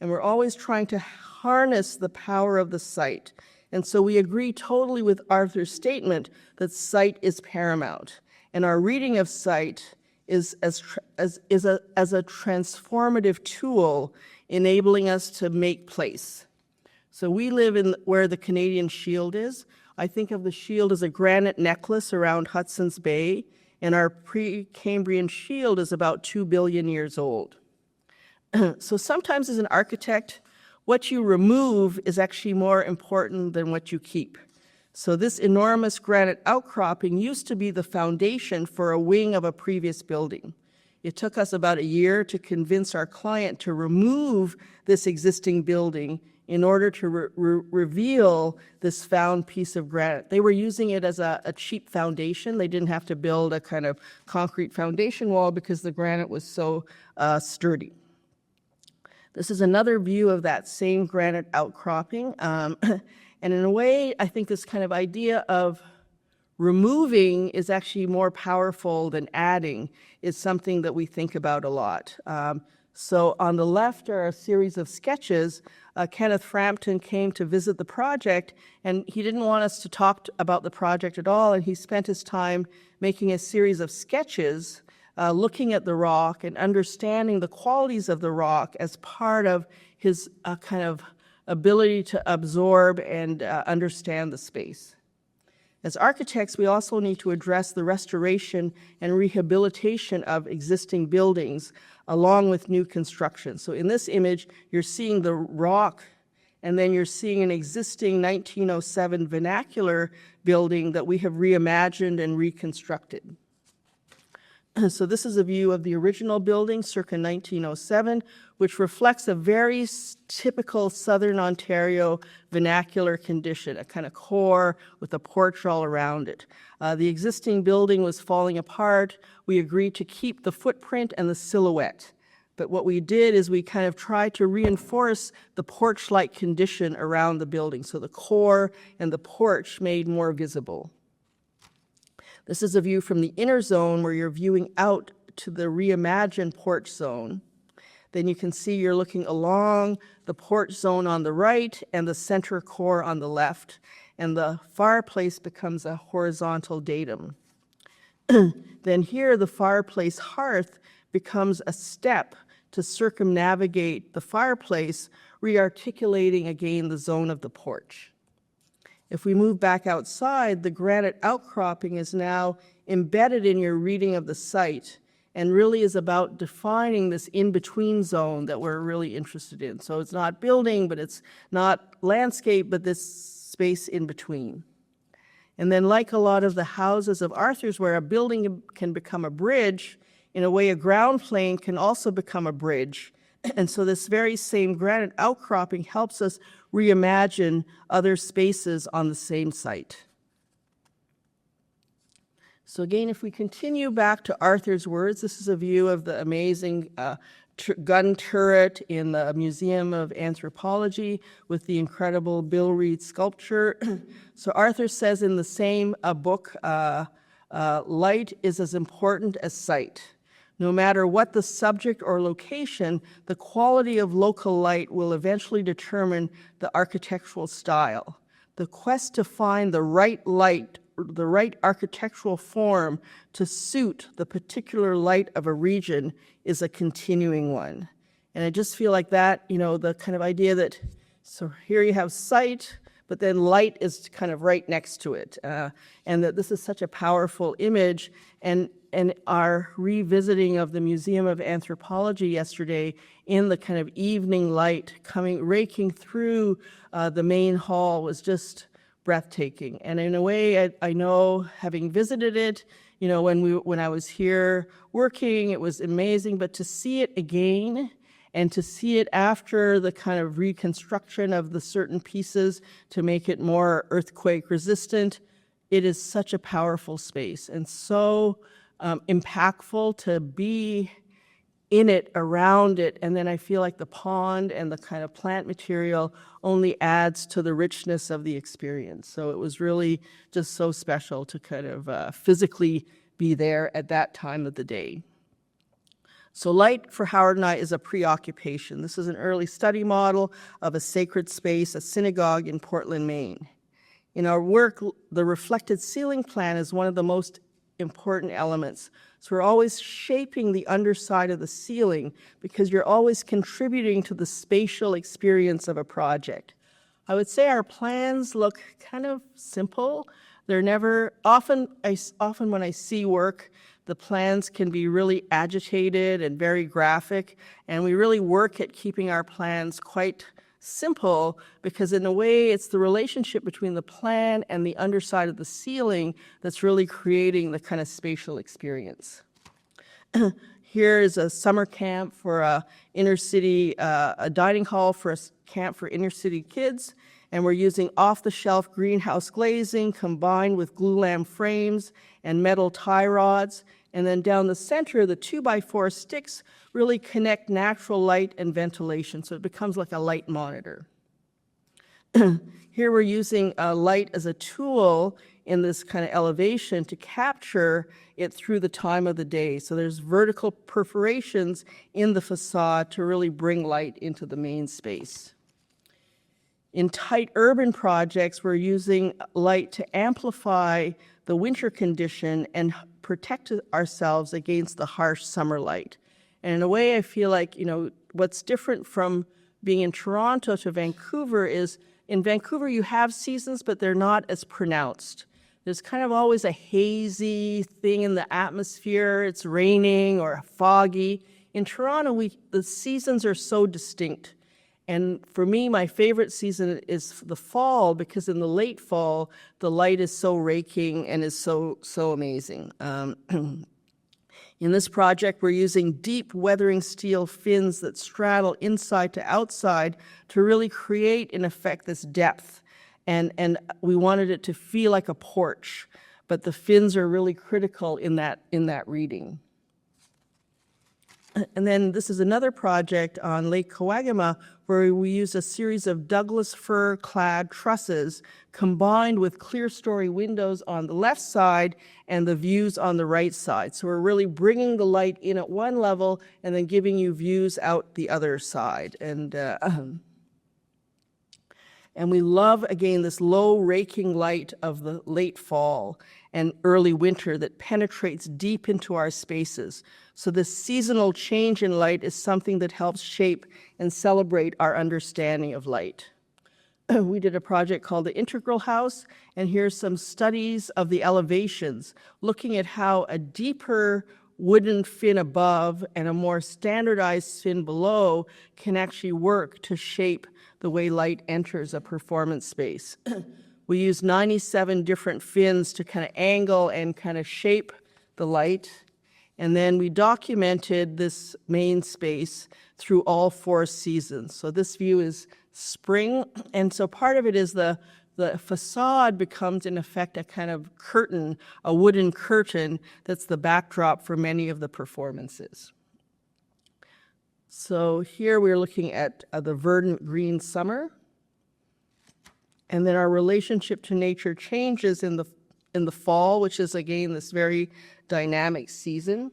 And we're always trying to harness the power of the site. And so we agree totally with Arthur's statement that site is paramount. And our reading of site is as a transformative tool enabling us to make place. So we live in where the Canadian Shield is. I think of the shield as a granite necklace around Hudson's Bay, and our pre-Cambrian shield is about 2 billion years old. So sometimes as an architect, what you remove is actually more important than what you keep. So this enormous granite outcropping used to be the foundation for a wing of a previous building. It took us about a year to convince our client to remove this existing building in order to reveal this found piece of granite. They were using it as a cheap foundation. They didn't have to build a kind of concrete foundation wall because the granite was so sturdy. This is another view of that same granite outcropping. And in a way, I think this kind of idea of removing is actually more powerful than adding is something that we think about a lot. So on the left are a series of sketches. Kenneth Frampton came to visit the project, and he didn't want us to talk about the project at all, and he spent his time making a series of sketches looking at the rock and understanding the qualities of the rock as part of his kind of ability to absorb and understand the space. As architects, we also need to address the restoration and rehabilitation of existing buildings along with new construction. So in this image, you're seeing the rock, and then you're seeing an existing 1907 vernacular building that we have reimagined and reconstructed. So this is a view of the original building circa 1907, which reflects a very typical Southern Ontario vernacular condition, a kind of core with a porch all around it. The existing building was falling apart. We agreed to keep the footprint and the silhouette. But what we did is we kind of tried to reinforce the porch-like condition around the building, so the core and the porch made more visible. This is a view from the inner zone where you're viewing out to the reimagined porch zone. Then you can see you're looking along the porch zone on the right and the center core on the left, and the fireplace becomes a horizontal datum. Then here the fireplace hearth becomes a step to circumnavigate the fireplace, rearticulating again the zone of the porch. If we move back outside, the granite outcropping is now embedded in your reading of the site and really is about defining this in-between zone that we're really interested in. So it's not building, but it's not landscape, but this space in between. And then like a lot of the houses of Arthur's where a building can become a bridge, in a way a ground plane can also become a bridge. And so this very same granite outcropping helps us reimagine other spaces on the same site. So again, if we continue back to Arthur's words, this is a view of the amazing gun turret in the Museum of Anthropology with the incredible Bill Reed sculpture. So Arthur says in the same book, light is as important as sight. No matter what the subject or location, the quality of local light will eventually determine the architectural style. The quest to find the right light, the right architectural form to suit the particular light of a region is a continuing one. And I just feel like that, you know, the kind of idea that, so here you have sight, but then light is kind of right next to it. And that this is such a powerful image. And our revisiting of the Museum of Anthropology yesterday in the kind of evening light raking through the main hall was just breathtaking. And in a way, I know, having visited it, you know, when I was here working, it was amazing, but to see it again and to see it after the kind of reconstruction of the certain pieces to make it more earthquake resistant, it is such a powerful space and so impactful to be in it, around it, and then I feel like the pond and the kind of plant material only adds to the richness of the experience. So it was really just so special to kind of physically be there at that time of the day. So light for Howard and I is a preoccupation. This is an early study model of a sacred space, a synagogue in Portland, Maine. In our work, the reflected ceiling plan is one of the most important elements. So we're always shaping the underside of the ceiling because you're always contributing to the spatial experience of a project. I would say our plans look kind of simple. They're never, often when I see work, the plans can be really agitated and very graphic, and we really work at keeping our plans quite simple because in a way it's the relationship between the plan and the underside of the ceiling that's really creating the kind of spatial experience. Here is a summer camp for a inner city, a dining hall for a camp for inner city kids, and we're using off-the-shelf greenhouse glazing combined with glulam frames and metal tie rods. And then down the center, the 2x4 sticks really connect natural light and ventilation, so it becomes like a light monitor. Here we're using light as a tool in this kind of elevation to capture it through the time of the day. So there's vertical perforations in the facade to really bring light into the main space. In tight urban projects, we're using light to amplify the winter condition and protect ourselves against the harsh summer light. And in a way, I feel like, what's different from being in Toronto to Vancouver is in Vancouver you have seasons, but they're not as pronounced. There's kind of always a hazy thing in the atmosphere. It's raining or foggy. In Toronto, the seasons are so distinct. And for me, my favorite season is the fall because in the late fall, the light is so raking and is so amazing. In this project, we're using deep weathering steel fins that straddle inside to outside to really create, in effect, this depth. And we wanted it to feel like a porch, but the fins are really critical in that reading. And then this is another project on Lake Kawagama where we use a series of Douglas fir-clad trusses combined with clear-story windows on the left side and the views on the right side. So we're really bringing the light in at one level and then giving you views out the other side. And we love, again, this low raking light of the late fall and early winter that penetrates deep into our spaces. So this seasonal change in light is something that helps shape and celebrate our understanding of light. We did a project called the Integral House, and here's some studies of the elevations, looking at how a deeper wooden fin above and a more standardized fin below can actually work to shape the way light enters a performance space. We use 97 different fins to kind of angle and kind of shape the light. And then we documented this main space through all 4 seasons. So this view is spring. And so part of it is the facade becomes, in effect, a kind of curtain, a wooden curtain that's the backdrop for many of the performances. So here we're looking at the verdant green summer. And then our relationship to nature changes in the fall, which is, again, this very dynamic season.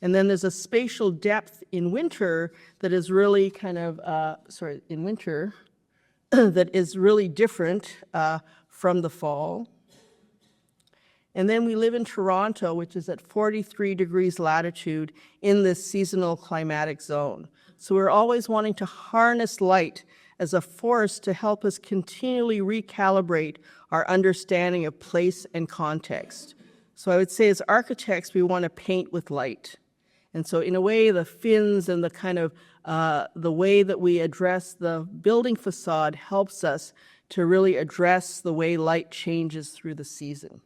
And then there's a spatial depth in winter that is really kind of, in winter, that is really different from the fall. And then we live in Toronto, which is at 43 degrees latitude in this seasonal climatic zone. So we're always wanting to harness light as a force to help us continually recalibrate our understanding of place and context. So I would say as architects, we want to paint with light. And so in a way, the fins and the kind of the way that we address the building facade helps us to really address the way light changes through the season.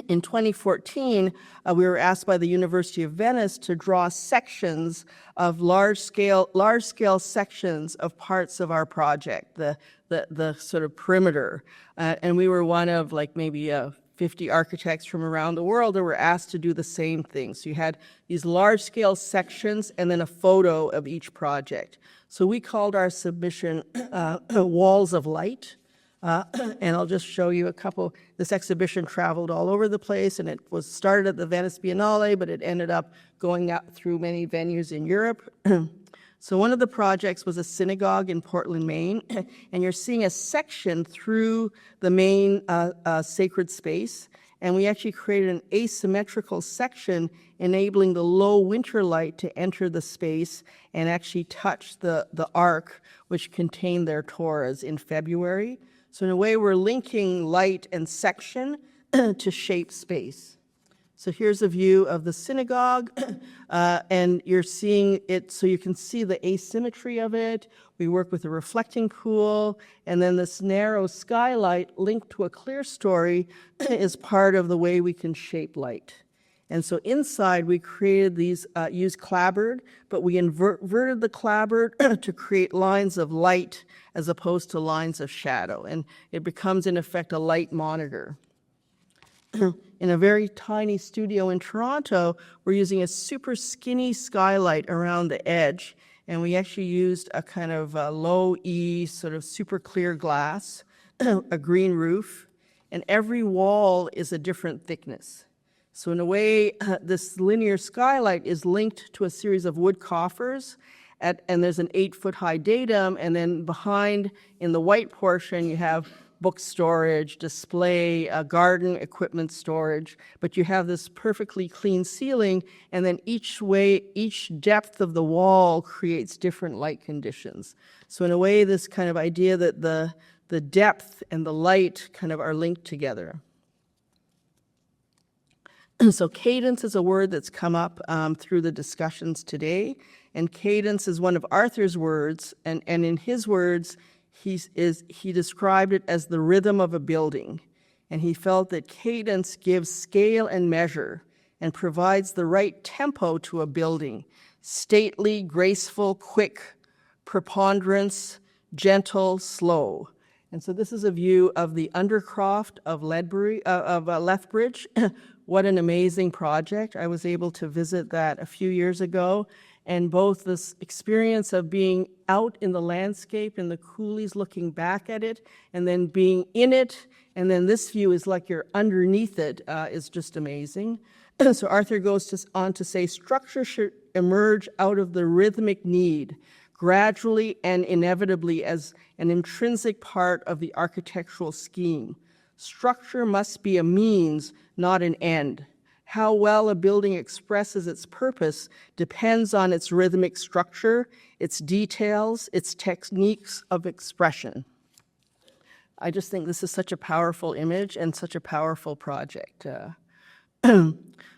In 2014, we were asked by the University of Venice to draw sections of large-scale sections of parts of our project, the sort of perimeter. And we were one of like maybe 50 architects from around the world that were asked to do the same thing. So you had these large-scale sections and then a photo of each project. So we called our submission Walls of Light. And I'll just show you a couple. This exhibition traveled all over the place, and it was started at the Venice Biennale, but it ended up going out through many venues in Europe. So one of the projects was a synagogue in Portland, Maine, and you're seeing a section through the main sacred space, and we actually created an asymmetrical section enabling the low winter light to enter the space and actually touch the ark, which contained their Torahs in February. So in a way, we're linking light and section to shape space. So here's a view of the synagogue, and you're seeing it, so you can see the asymmetry of it. We work with a reflecting pool, and then this narrow skylight linked to a clear story is part of the way we can shape light. And so inside, we created these, used clapboard, but we inverted the clapboard to create lines of light as opposed to lines of shadow, and it becomes, in effect, a light monitor. In a very tiny studio in Toronto, we're using a super skinny skylight around the edge, and we actually used a kind of low E, sort of super clear glass, a green roof, and every wall is a different thickness. So in a way, this linear skylight is linked to a series of wood coffers, and there's an 8-foot-high datum, and then behind, in the white portion, you have book storage, display, garden equipment storage, but you have this perfectly clean ceiling, and then each depth of the wall creates different light conditions. So in a way, this kind of idea that the depth and the light kind of are linked together. So cadence is a word that's come up through the discussions today, and cadence is one of Arthur's words, and in his words, he described it as the rhythm of a building, and he felt that cadence gives scale and measure and provides the right tempo to a building: stately, graceful, quick, preponderance, gentle, slow. And so this is a view of the Undercroft of Lethbridge. What an amazing project. I was able to visit that a few years ago, and both this experience of being out in the landscape and the coulees looking back at it, and then being in it, and then this view is like you're underneath it, is just amazing. So Arthur goes on to say, structure should emerge out of the rhythmic need, gradually and inevitably as an intrinsic part of the architectural scheme. Structure must be a means, not an end. How well a building expresses its purpose depends on its rhythmic structure, its details, its techniques of expression. I just think this is such a powerful image and such a powerful project.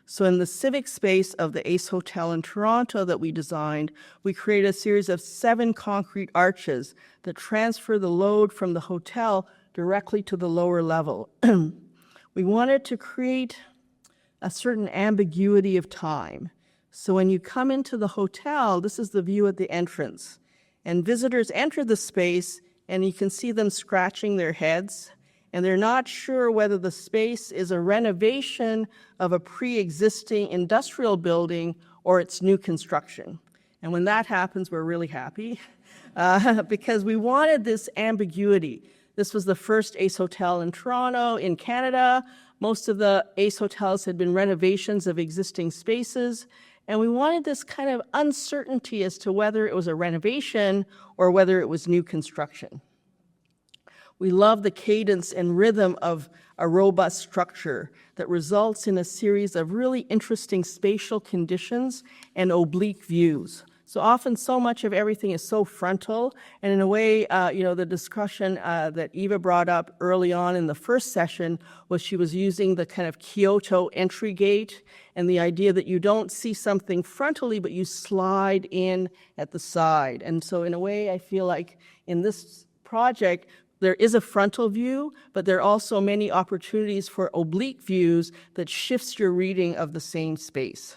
So in the civic space of the Ace Hotel in Toronto that we designed, we created a series of 7 concrete arches that transfer the load from the hotel directly to the lower level. We wanted to create a certain ambiguity of time. So when you come into the hotel, this is the view at the entrance, and visitors enter the space and you can see them scratching their heads, and they're not sure whether the space is a renovation of a pre-existing industrial building or it's new construction. And when that happens, we're really happy because we wanted this ambiguity. This was the first Ace Hotel in Toronto, in Canada. Most of the Ace Hotels had been renovations of existing spaces, and we wanted this kind of uncertainty as to whether it was a renovation or whether it was new construction. We love the cadence and rhythm of a robust structure that results in a series of really interesting spatial conditions and oblique views. So often so much of everything is so frontal, and in a way, the discussion that Eva brought up early on in the first session was she was using the kind of Kyoto entry gate and the idea that you don't see something frontally, but you slide in at the side. And so in a way, I feel like in this project, there is a frontal view, but there are also many opportunities for oblique views that shifts your reading of the same space.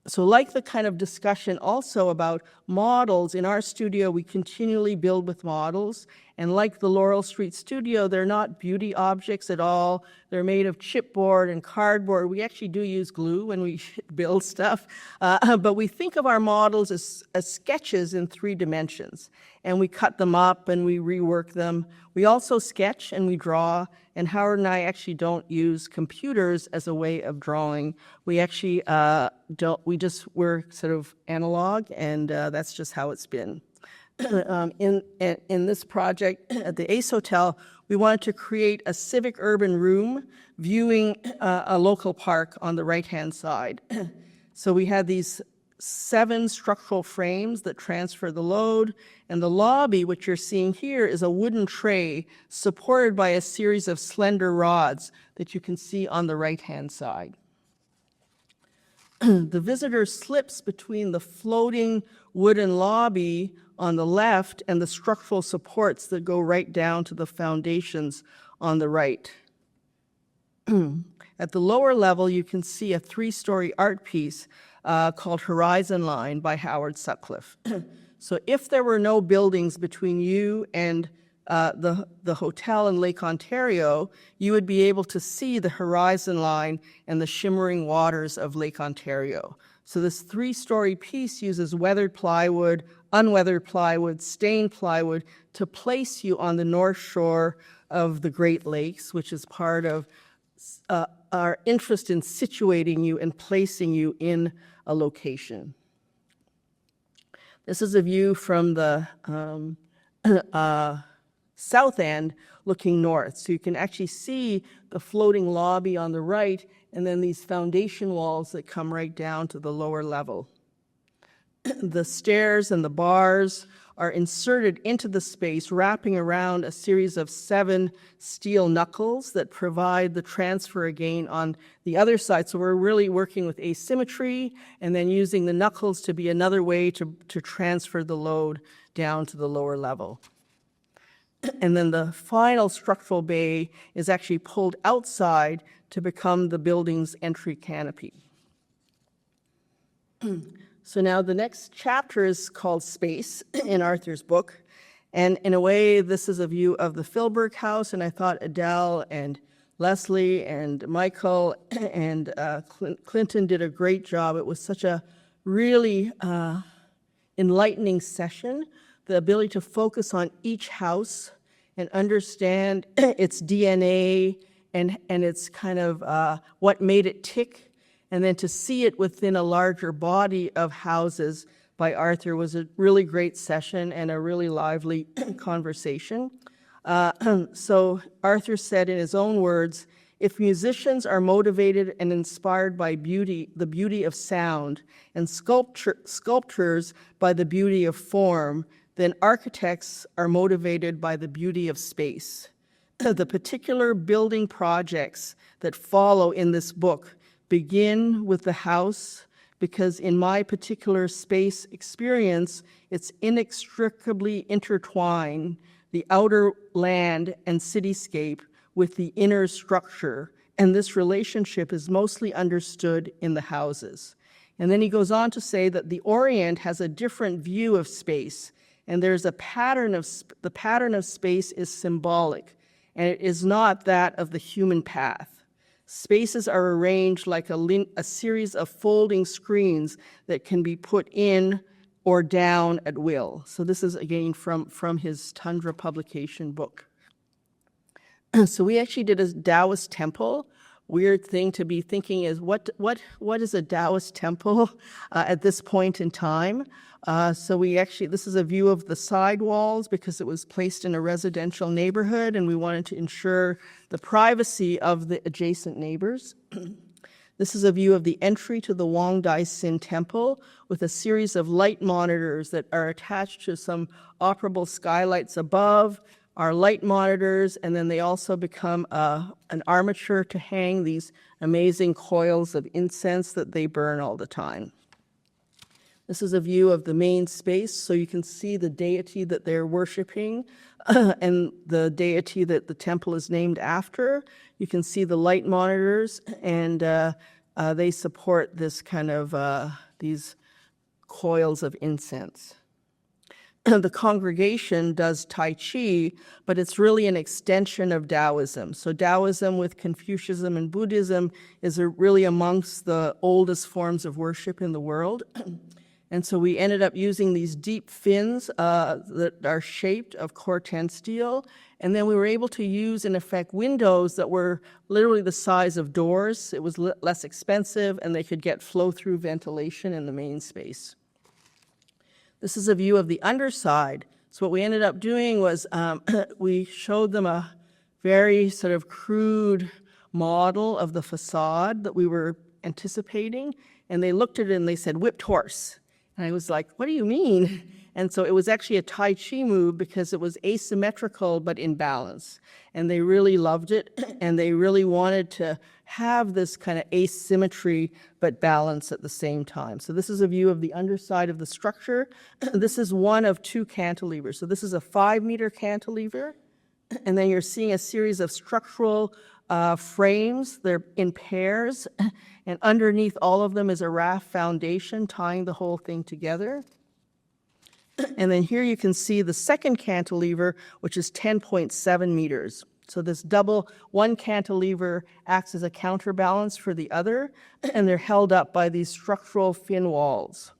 So like the kind of discussion also about models, in our studio we continually build with models, And like the Laurel Street studio, they're not beauty objects at all. They're made of chipboard and cardboard. We actually do use glue when we build stuff, but we think of our models as sketches in 3 dimensions. And we cut them up and we rework them. We also sketch and we draw, and Howard and I actually don't use computers as a way of drawing. We actually we're sort of analog, and that's just how it's been. In this project at the Ace Hotel, we wanted to create a civic urban room viewing a local park on the right-hand side. So we had these 7 structural frames that transfer the load, and the lobby, which you're seeing here, is a wooden tray supported by a series of slender rods that you can see on the right-hand side. The visitor slips between the floating wooden lobby on the left and the structural supports that go right down to the foundations on the right. At the lower level, you can see a 3-story art piece called Horizon Line by Howard Sutcliffe. So if there were no buildings between you and the hotel in Lake Ontario, you would be able to see the horizon line and the shimmering waters of Lake Ontario. So this 3-story piece uses weathered plywood, unweathered plywood, stained plywood to place you on the north shore of the Great Lakes, which is part of our interest in situating you and placing you in a location. This is a view from the south end looking north. So you can actually see the floating lobby on the right and then these foundation walls that come right down to the lower level. The stairs and the bars are inserted into the space, wrapping around a series of 7 steel knuckles that provide the transfer again on the other side. So we're really working with asymmetry and then using the knuckles to be another way to transfer the load down to the lower level. And then the final structural bay is actually pulled outside to become the building's entry canopy. So now the next chapter is called Space in Arthur's book. And in a way, this is a view of the Philberg house. And I thought Adele and Leslie and Michael and Clinton did a great job. It was such a really enlightening session. The ability to focus on each house and understand its DNA and its kind of what made it tick, and then to see it within a larger body of houses by Arthur was a really great session and a really lively conversation. So Arthur said in his own words, if musicians are motivated and inspired by beauty, the beauty of sound, and sculptors by the beauty of form, then architects are motivated by the beauty of space. The particular building projects that follow in this book begin with the house, because in my particular space experience, it's inextricably intertwined, the outer land and cityscape with the inner structure, and this relationship is mostly understood in the houses. And then he goes on to say that the Orient has a different view of space, and there's a pattern of, the pattern of space is symbolic, and it is not that of the human path. Spaces are arranged like a series of folding screens that can be put in or down at will. So this is again from his Tundra publication book. So we actually did a Taoist temple. Weird thing to be thinking is what is a Taoist temple at this point in time? So we actually, this is a view of the side walls because it was placed in a residential neighborhood and we wanted to ensure the privacy of the adjacent neighbors. This is a view of the entry to the Wang Dai Sin temple with a series of light monitors that are attached to some operable skylights above, our light monitors, and then they also become an armature to hang these amazing coils of incense that they burn all the time. This is a view of the main space, so you can see the deity that they're worshiping and the deity that the temple is named after. You can see the light monitors, and they support this kind of, these coils of incense. the congregation does Tai Chi, but it's really an extension of Taoism. So Taoism with Confucianism and Buddhism is really amongst the oldest forms of worship in the world. And so we ended up using these deep fins that are shaped of Corten steel. And then we were able to use, in effect, windows that were literally the size of doors. It was less expensive, and they could get flow-through ventilation in the main space. This is a view of the underside. So what we ended up doing was we showed them a very sort of crude model of the facade that we were anticipating. And they looked at it and they said, whipped horse. And I was like, what do you mean? And so it was actually a Tai Chi move because it was asymmetrical but in balance. And they really loved it, and they really wanted to have this kind of asymmetry but balance at the same time. So this is a view of the underside of the structure. This is one of two cantilevers. So this is a 5-meter cantilever, and then you're seeing a series of structural frames. They're in pairs, and underneath all of them is a raft foundation tying the whole thing together. And then here you can see the second cantilever, which is 10.7 meters. So this one cantilever acts as a counterbalance for the other, and they're held up by these structural fin walls.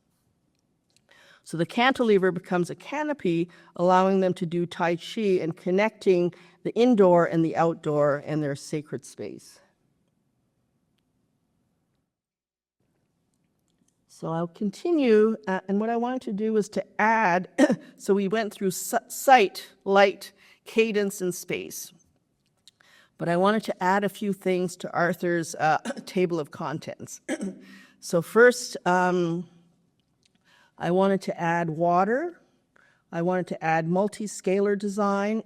So the cantilever becomes a canopy, allowing them to do Tai Chi and connecting the indoor and the outdoor and their sacred space. So I'll continue, and what I wanted to do was to add, so we went through sight, light, cadence, and space. But I wanted to add a few things to Arthur's table of contents. So first, I wanted to add water. I wanted to add multi-scalar design.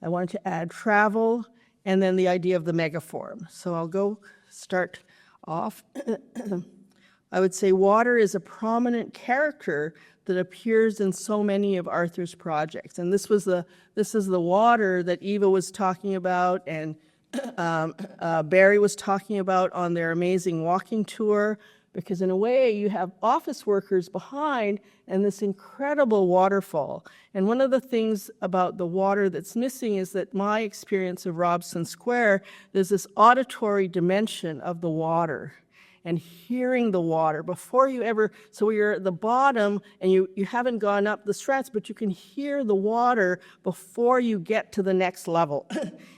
I wanted to add travel, and then the idea of the megaform. So I'll start off. I would say water is a prominent character that appears in so many of Arthur's projects. And this is the water that Eva was talking about and Barry was talking about on their amazing walking tour, because in a way you have office workers behind and this incredible waterfall. And one of the things about the water that's missing is that my experience of Robson Square, there's this auditory dimension of the water and hearing the water before you ever, so you're at the bottom and you haven't gone up the strats, but you can hear the water before you get to the next level.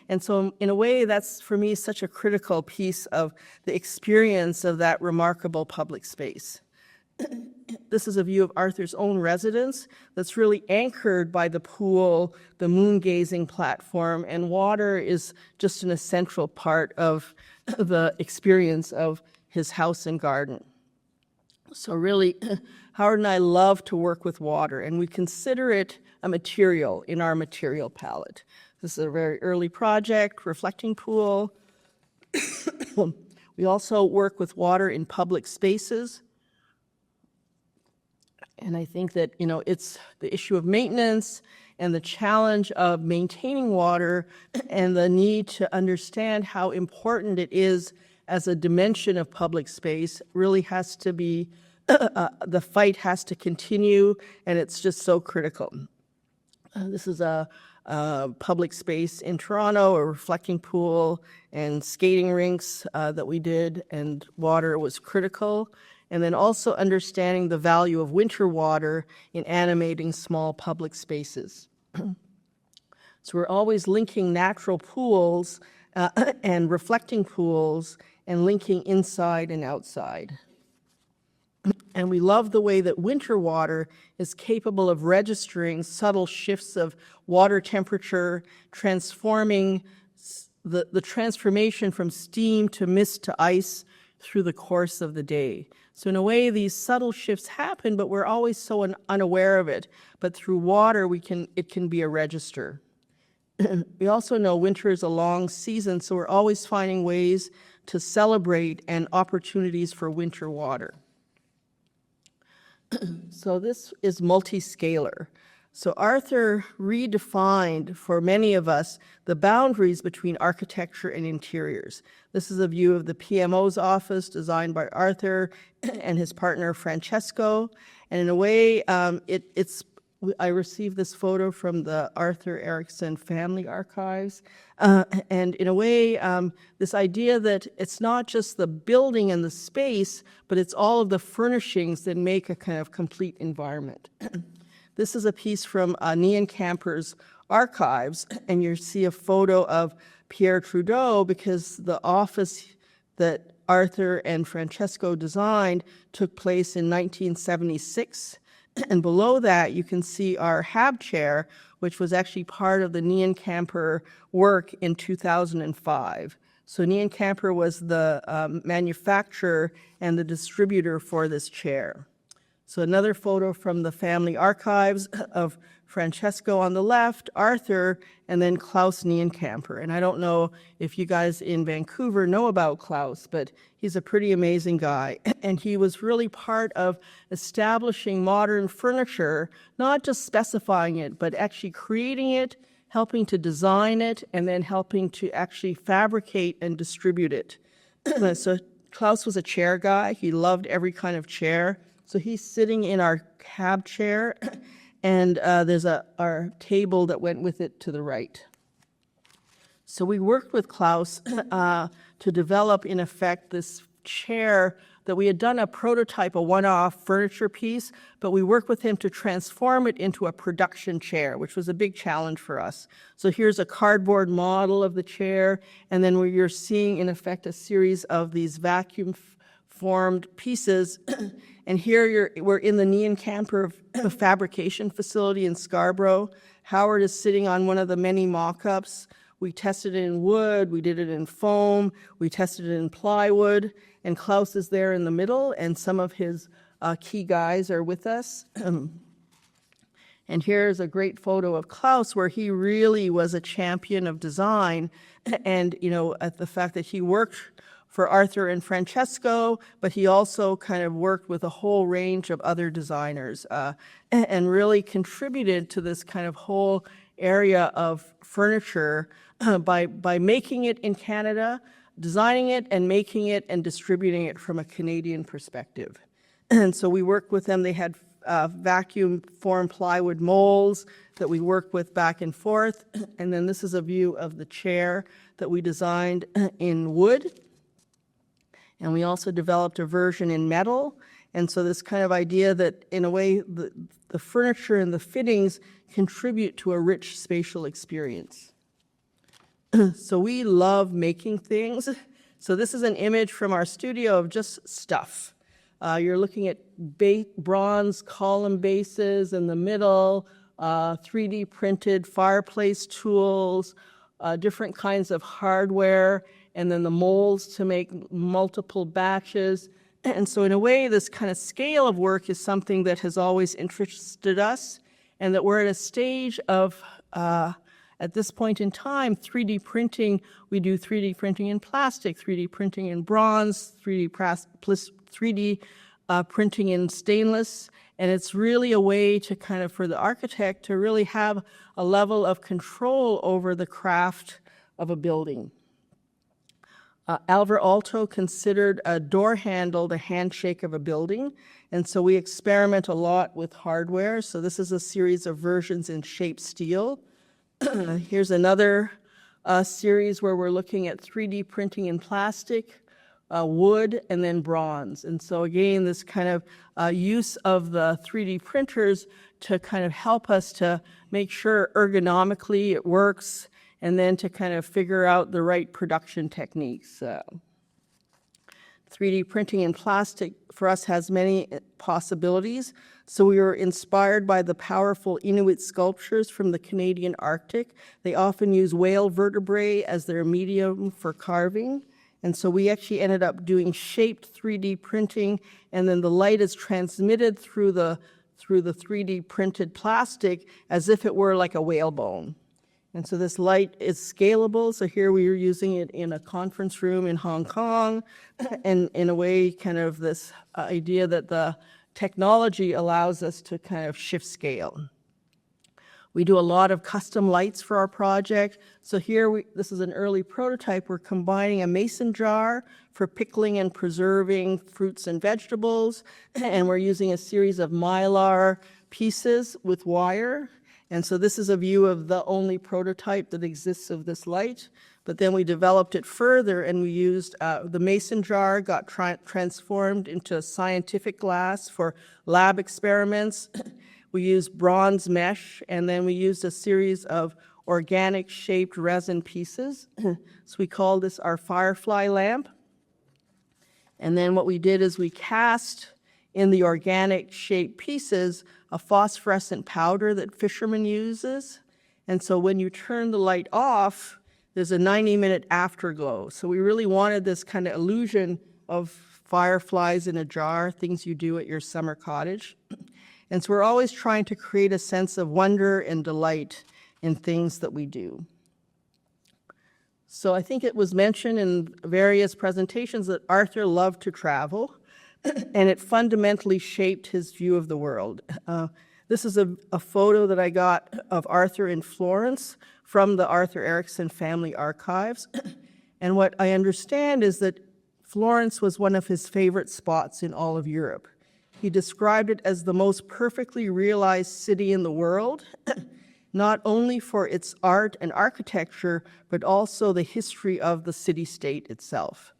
And so in a way, that's for me such a critical piece of the experience of that remarkable public space. This is a view of Arthur's own residence that's really anchored by the pool, the moon-gazing platform, and water is just an essential part of the experience of his house and garden. So really, Howard and I love to work with water, and we consider it a material in our material palette. This is a very early project, reflecting pool. We also work with water in public spaces. And I think that, it's the issue of maintenance and the challenge of maintaining water and the need to understand how important it is as a dimension of public space really has to be, the fight has to continue, and it's just so critical. This is a public space in Toronto, a reflecting pool and skating rinks that we did, and water was critical. And then also understanding the value of winter water in animating small public spaces. So we're always linking natural pools and reflecting pools and linking inside and outside. And we love the way that winter water is capable of registering subtle shifts of water temperature, transforming the transformation from steam to mist to ice through the course of the day. So in a way, these subtle shifts happen, but we're always so unaware of it. But through water, it can be a register. We also know winter is a long season, so we're always finding ways to celebrate and opportunities for winter water. So this is multi-scalar. So Arthur redefined for many of us the boundaries between architecture and interiors. This is a view of the PMO's office designed by Arthur and his partner Francesco. And in a way, it's I received this photo from the Arthur Erickson Family Archives. And in a way, this idea that it's not just the building and the space, but it's all of the furnishings that make a kind of complete environment. This is a piece from Nian Camper's archives, and you see a photo of Pierre Trudeau because the office that Arthur and Francesco designed took place in 1976. And below that, you can see our Hab chair, which was actually part of the Nian Camper work in 2005. So Nian Camper was the manufacturer and the distributor for this chair. So another photo from the family archives of Francesco on the left, Arthur, and then Klaus Nian Camper. And I don't know if you guys in Vancouver know about Klaus, but he's a pretty amazing guy. And he was really part of establishing modern furniture, not just specifying it, but actually creating it, helping to design it, and then helping to actually fabricate and distribute it. So Klaus was a chair guy. He loved every kind of chair. So he's sitting in our cab chair, and there's our table that went with it to the right. So we worked with Klaus to develop, in effect, this chair that we had done a prototype, a one-off furniture piece, but we worked with him to transform it into a production chair, which was a big challenge for us. So here's a cardboard model of the chair, and then where you're seeing, in effect, a series of these vacuum-formed pieces. And here we're in the Nian Camper fabrication facility in Scarborough. Howard is sitting on one of the many mock-ups. We tested it in wood, we did it in foam, we tested it in plywood, and Klaus is there in the middle, and some of his key guys are with us. And here's a great photo of Klaus where he really was a champion of design, and at the fact that he worked for Arthur and Francesco, but he also kind of worked with a whole range of other designers and really contributed to this kind of whole area of furniture by making it in Canada, designing it and making it and distributing it from a Canadian perspective. And so we worked with them. They had vacuum formed plywood molds that we worked with back and forth. And then this is a view of the chair that we designed in wood. And we also developed a version in metal. And so this kind of idea that, in a way, the furniture and the fittings contribute to a rich spatial experience. So we love making things. So this is an image from our studio of just stuff. You're looking at bronze column bases in the middle, 3D printed fireplace tools, different kinds of hardware, and then the molds to make multiple batches. And so in a way, this kind of scale of work is something that has always interested us, and that we're at a stage of, at this point in time, 3D printing. We do 3D printing in plastic, 3D printing in bronze, 3D printing in stainless, and it's really a way to kind of, for the architect, to really have a level of control over the craft of a building. Alvar Aalto considered a door handle the handshake of a building, and so we experiment a lot with hardware. So this is a series of versions in shaped steel. Here's another series where we're looking at 3D printing in plastic, wood, and then bronze. And so again, this kind of use of the 3D printers to kind of help us to make sure ergonomically it works, and then to kind of figure out the right production techniques. 3D printing in plastic for us has many possibilities. So we were inspired by the powerful Inuit sculptures from the Canadian Arctic. They often use whale vertebrae as their medium for carving. And so we actually ended up doing shaped 3D printing, and then the light is transmitted through the 3D printed plastic as if it were like a whalebone. And so this light is scalable. So here we are using it in a conference room in Hong Kong, and in a way, kind of this idea that the technology allows us to kind of shift scale. We do a lot of custom lights for our project. So here, this is an early prototype. We're combining a mason jar for pickling and preserving fruits and vegetables, and we're using a series of mylar pieces with wire. And so this is a view of the only prototype that exists of this light. But then we developed it further, and we used the mason jar got transformed into scientific glass for lab experiments. We used bronze mesh, and then we used a series of organic shaped resin pieces. So we called this our firefly lamp. And then what we did is we cast in the organic shaped pieces a phosphorescent powder that fishermen uses. And so when you turn the light off, there's a 90-minute afterglow. So we really wanted this kind of illusion of fireflies in a jar, things you do at your summer cottage. And so we're always trying to create a sense of wonder and delight in things that we do. So I think it was mentioned in various presentations that Arthur loved to travel, and it fundamentally shaped his view of the world. This is a photo that I got of Arthur in Florence from the Arthur Erickson family archives. And what I understand is that Florence was one of his favorite spots in all of Europe. He described it as the most perfectly realized city in the world, not only for its art and architecture, but also the history of the city-state itself.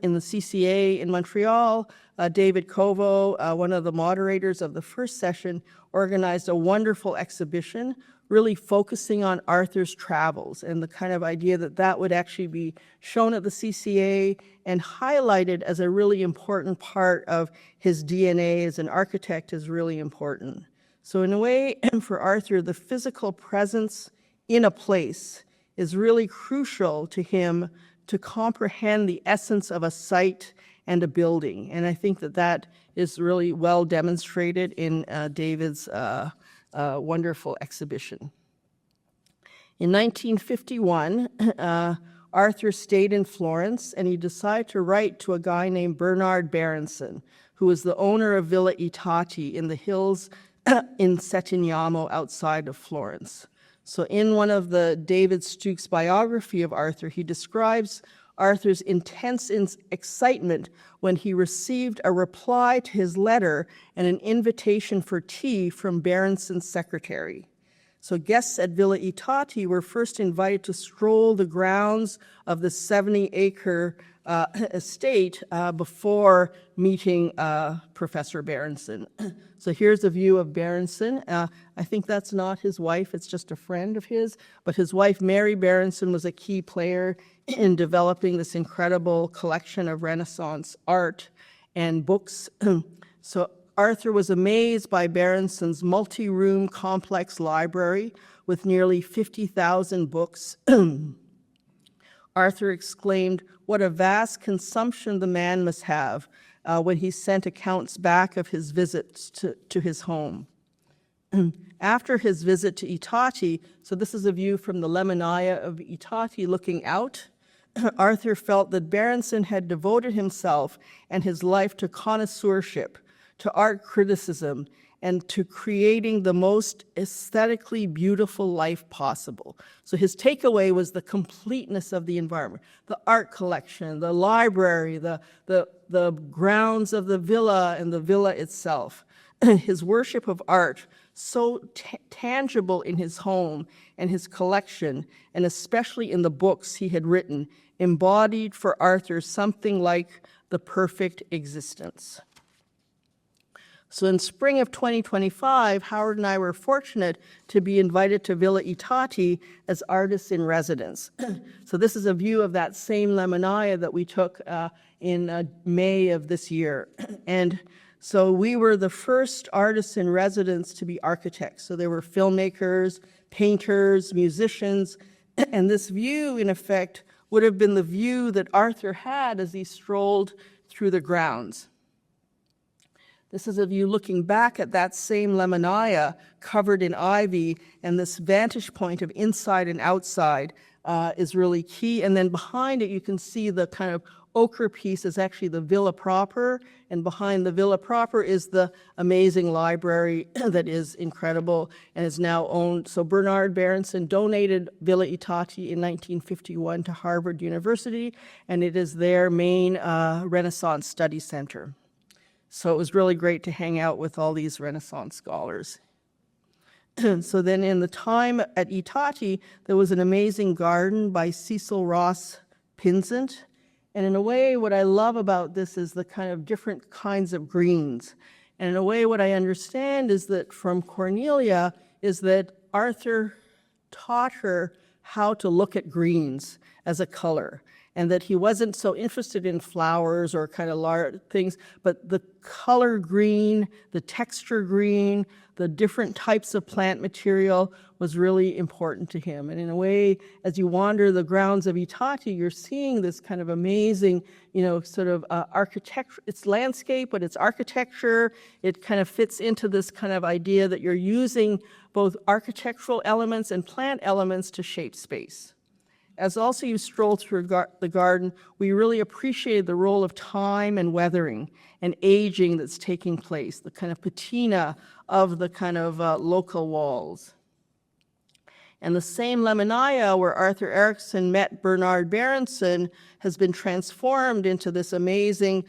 In the CCA in Montreal, David Kovo, one of the moderators of the first session, organized a wonderful exhibition really focusing on Arthur's travels and the kind of idea that that would actually be shown at the CCA and highlighted as a really important part of his DNA as an architect is really important. So in a way, for Arthur, the physical presence in a place is really crucial to him to comprehend the essence of a site and a building. And I think that that is really well demonstrated in David's wonderful exhibition. In 1951, Arthur stayed in Florence, and he decided to write to a guy named Bernard Berenson, who was the owner of Villa Itati in the hills in Settignano outside of Florence. So in one of the David Stuke's biography of Arthur, he describes Arthur's intense excitement when he received a reply to his letter and an invitation for tea from Berenson's secretary. So guests at Villa Itati were first invited to stroll the grounds of the 70-acre estate before meeting Professor Berenson. So here's a view of Berenson. I think that's not his wife, it's just a friend of his, but his wife, Mary Berenson, was a key player in developing this incredible collection of Renaissance art and books. So Arthur was amazed by Berenson's multi-room complex library with nearly 50,000 books. Arthur exclaimed, "What a vast consumption the man must have," when he sent accounts back of his visits to his home. After his visit to Itati, so this is a view from the Lemonaya of Itati looking out, Arthur felt that Berenson had devoted himself and his life to connoisseurship, to art criticism, and to creating the most aesthetically beautiful life possible. So his takeaway was the completeness of the environment, the art collection, the library, the grounds of the villa and the villa itself. His worship of art, so tangible in his home and his collection, and especially in the books he had written, embodied for Arthur something like the perfect existence. So in spring of 2025, Howard and I were fortunate to be invited to Villa Itati as artists in residence. So this is a view of that same Lemonaya that we took in May of this year. And so we were the first artists in residence to be architects. So there were filmmakers, painters, musicians, and this view, in effect, would have been the view that Arthur had as he strolled through the grounds. This is a view looking back at that same Lemonaya covered in ivy, and this vantage point of inside and outside is really key. And then behind it, you can see the kind of ochre piece is actually the villa proper, and behind the villa proper is the amazing library that is incredible and is now owned. So Bernard Berenson donated Villa Itati in 1951 to Harvard University, and it is their main Renaissance study center. So it was really great to hang out with all these Renaissance scholars. So then in the time at Itati, there was an amazing garden by Cecil Ross Pinsent. And in a way, what I love about this is the kind of different kinds of greens. And in a way, what I understand is that from Cornelia is that Arthur taught her how to look at greens as a color, and that he wasn't so interested in flowers or kind of large things, but the color green, the texture green, the different types of plant material was really important to him. And in a way, as you wander the grounds of Itati, you're seeing this kind of amazing, sort of architecture. It's landscape, but it's architecture. It kind of fits into this kind of idea that you're using both architectural elements and plant elements to shape space. As also you stroll through the garden, we really appreciated the role of time and weathering and aging that's taking place, the kind of patina of the kind of local walls. And the same Lemonia where Arthur Erickson met Bernard Berenson has been transformed into this amazing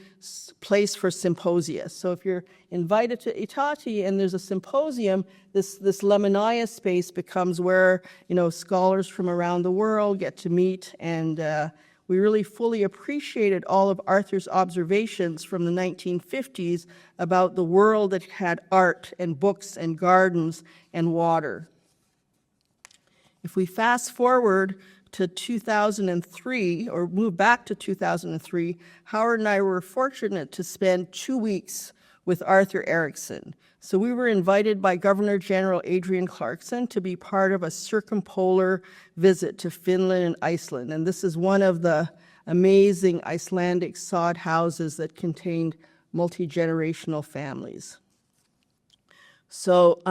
place for symposia. So if you're invited to Itati and there's a symposium, this Lemonia space becomes where, scholars from around the world get to meet, and we really fully appreciated all of Arthur's observations from the 1950s about the world that had art and books and gardens and water. If we fast forward to 2003, or move back to 2003, Howard and I were fortunate to spend 2 weeks with Arthur Erickson. So we were invited by Governor General Adrian Clarkson to be part of a circumpolar visit to Finland and Iceland. And this is one of the amazing Icelandic sod houses that contained multi-generational families. So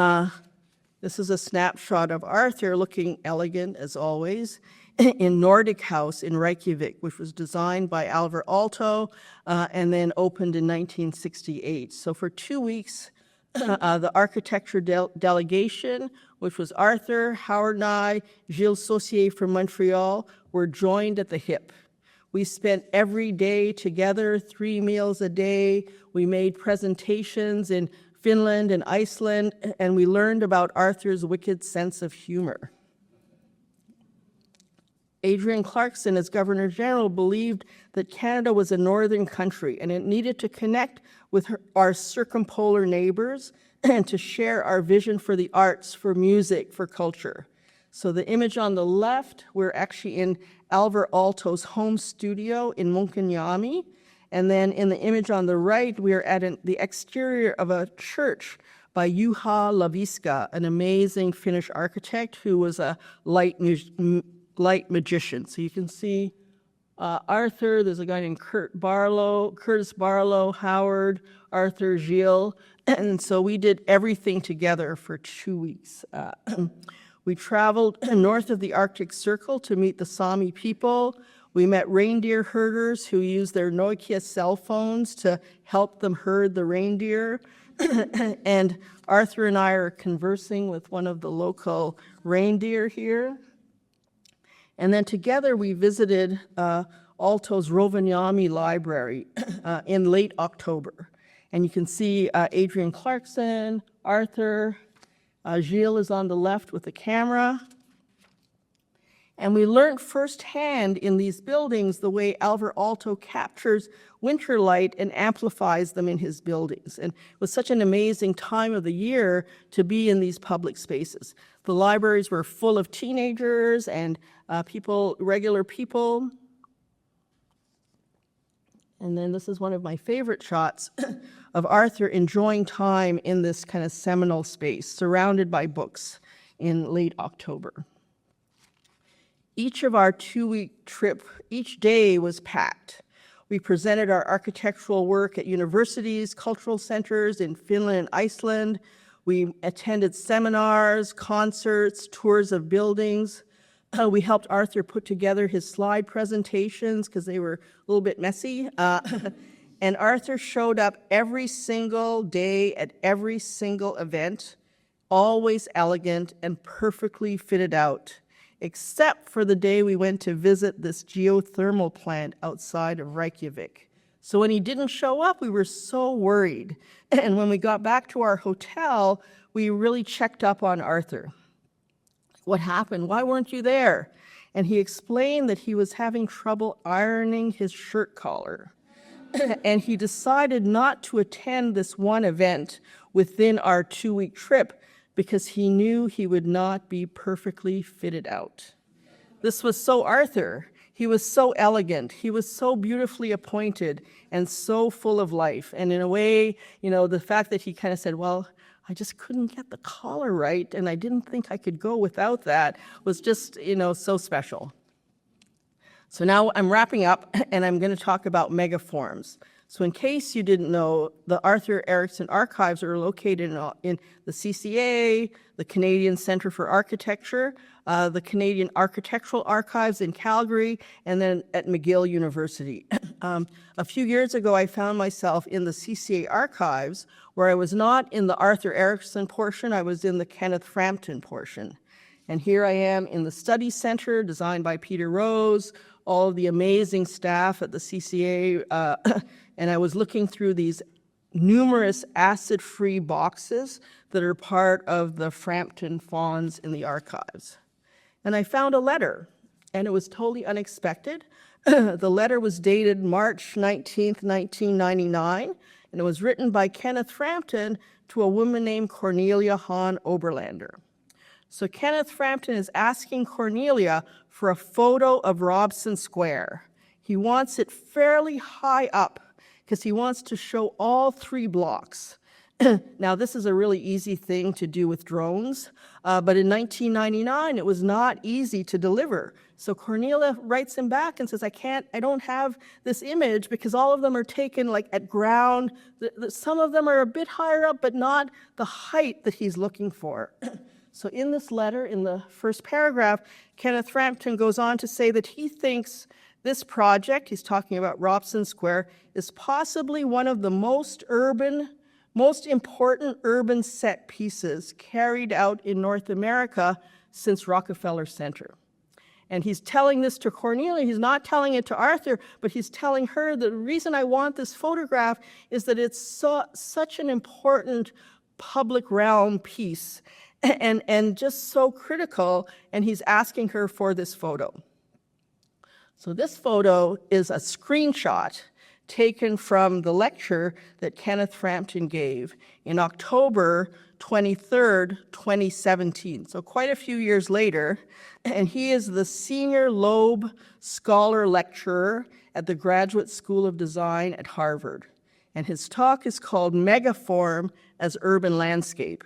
this is a snapshot of Arthur looking elegant as always in Nordic House in Reykjavik, which was designed by Alvar Aalto and then opened in 1968. So for 2 weeks, the architecture delegation, which was Arthur, Howard and I, Gilles Saucier from Montreal, were joined at the hip. We spent every day together, 3 meals a day. We made presentations in Finland and Iceland, and we learned about Arthur's wicked sense of humor. Adrian Clarkson, as Governor General, believed that Canada was a northern country and it needed to connect with our circumpolar neighbors and to share our vision for the arts, for music, for culture. So the image on the left, we're actually in Alvar Aalto's home studio in Munkkiniemi. And then in the image on the right, we are at the exterior of a church by Juha Laviska, an amazing Finnish architect who was a light magician. So you can see Arthur, there's a guy named Curtis Barlow, Howard, Arthur, Gilles. And so we did everything together for 2 weeks. We traveled north of the Arctic Circle to meet the Sami people. We met reindeer herders who used their Nokia cell phones to help them herd the reindeer. And Arthur and I are conversing with one of the local reindeer here. And then together we visited Aalto's Rovaniemi Library in late October. And you can see Adrian Clarkson, Arthur, Gilles is on the left with the camera. And we learned firsthand in these buildings the way Alvar Aalto captures winter light and amplifies them in his buildings. And it was such an amazing time of the year to be in these public spaces. The libraries were full of teenagers and regular people. And then this is one of my favorite shots of Arthur enjoying time in this kind of seminal space, surrounded by books in late October. Each of our 2-week trip, each day was packed. We presented our architectural work at universities, cultural centers in Finland and Iceland. We attended seminars, concerts, tours of buildings. We helped Arthur put together his slide presentations because they were a little bit messy. And Arthur showed up every single day at every single event, always elegant and perfectly fitted out, except for the day we went to visit this geothermal plant outside of Reykjavik. So when he didn't show up, we were so worried. And when we got back to our hotel, we really checked up on Arthur. What happened? Why weren't you there? And he explained that he was having trouble ironing his shirt collar. And he decided not to attend this one event within our 2-week trip because he knew he would not be perfectly fitted out. This was so Arthur. He was so elegant. He was so beautifully appointed and so full of life. And in a way, the fact that he kind of said, well, I just couldn't get the collar right, and I didn't think I could go without that, was just, so special. So now I'm wrapping up, and I'm going to talk about megaforms. So in case you didn't know, the Arthur Erickson archives are located in the CCA, the Canadian Centre for Architecture, the Canadian Architectural Archives in Calgary, and then at McGill University. A few years ago, I found myself in the CCA archives, where I was not in the Arthur Erickson portion, I was in the Kenneth Frampton portion. And here I am in the Study Center, designed by Peter Rose, all of the amazing staff at the CCA, and I was looking through these numerous acid-free boxes that are part of the Frampton Fonds in the archives. And I found a letter, and it was totally unexpected. The letter was dated March 19th, 1999, and it was written by Kenneth Frampton to a woman named Cornelia Hahn Oberlander. So Kenneth Frampton is asking Cornelia for a photo of Robson Square. He wants it fairly high up because he wants to show all 3 blocks. Now, this is a really easy thing to do with drones, but in 1999, it was not easy to deliver. So Cornelia writes him back and says, I don't have this image because all of them are taken like at ground. Some of them are a bit higher up, but not the height that he's looking for. So in this letter, in the first paragraph, Kenneth Frampton goes on to say that he thinks this project, he's talking about Robson Square, is possibly one of the most important urban set pieces carried out in North America since Rockefeller Center. And he's telling this to Cornelia. He's not telling it to Arthur, but he's telling her the reason I want this photograph is that it's such an important public realm piece and just so critical, and he's asking her for this photo. So this photo is a screenshot taken from the lecture that Kenneth Frampton gave in October 23rd, 2017. So quite a few years later, and he is the Senior Loeb Scholar Lecturer at the Graduate School of Design at Harvard. And his talk is called Megaform as Urban Landscape.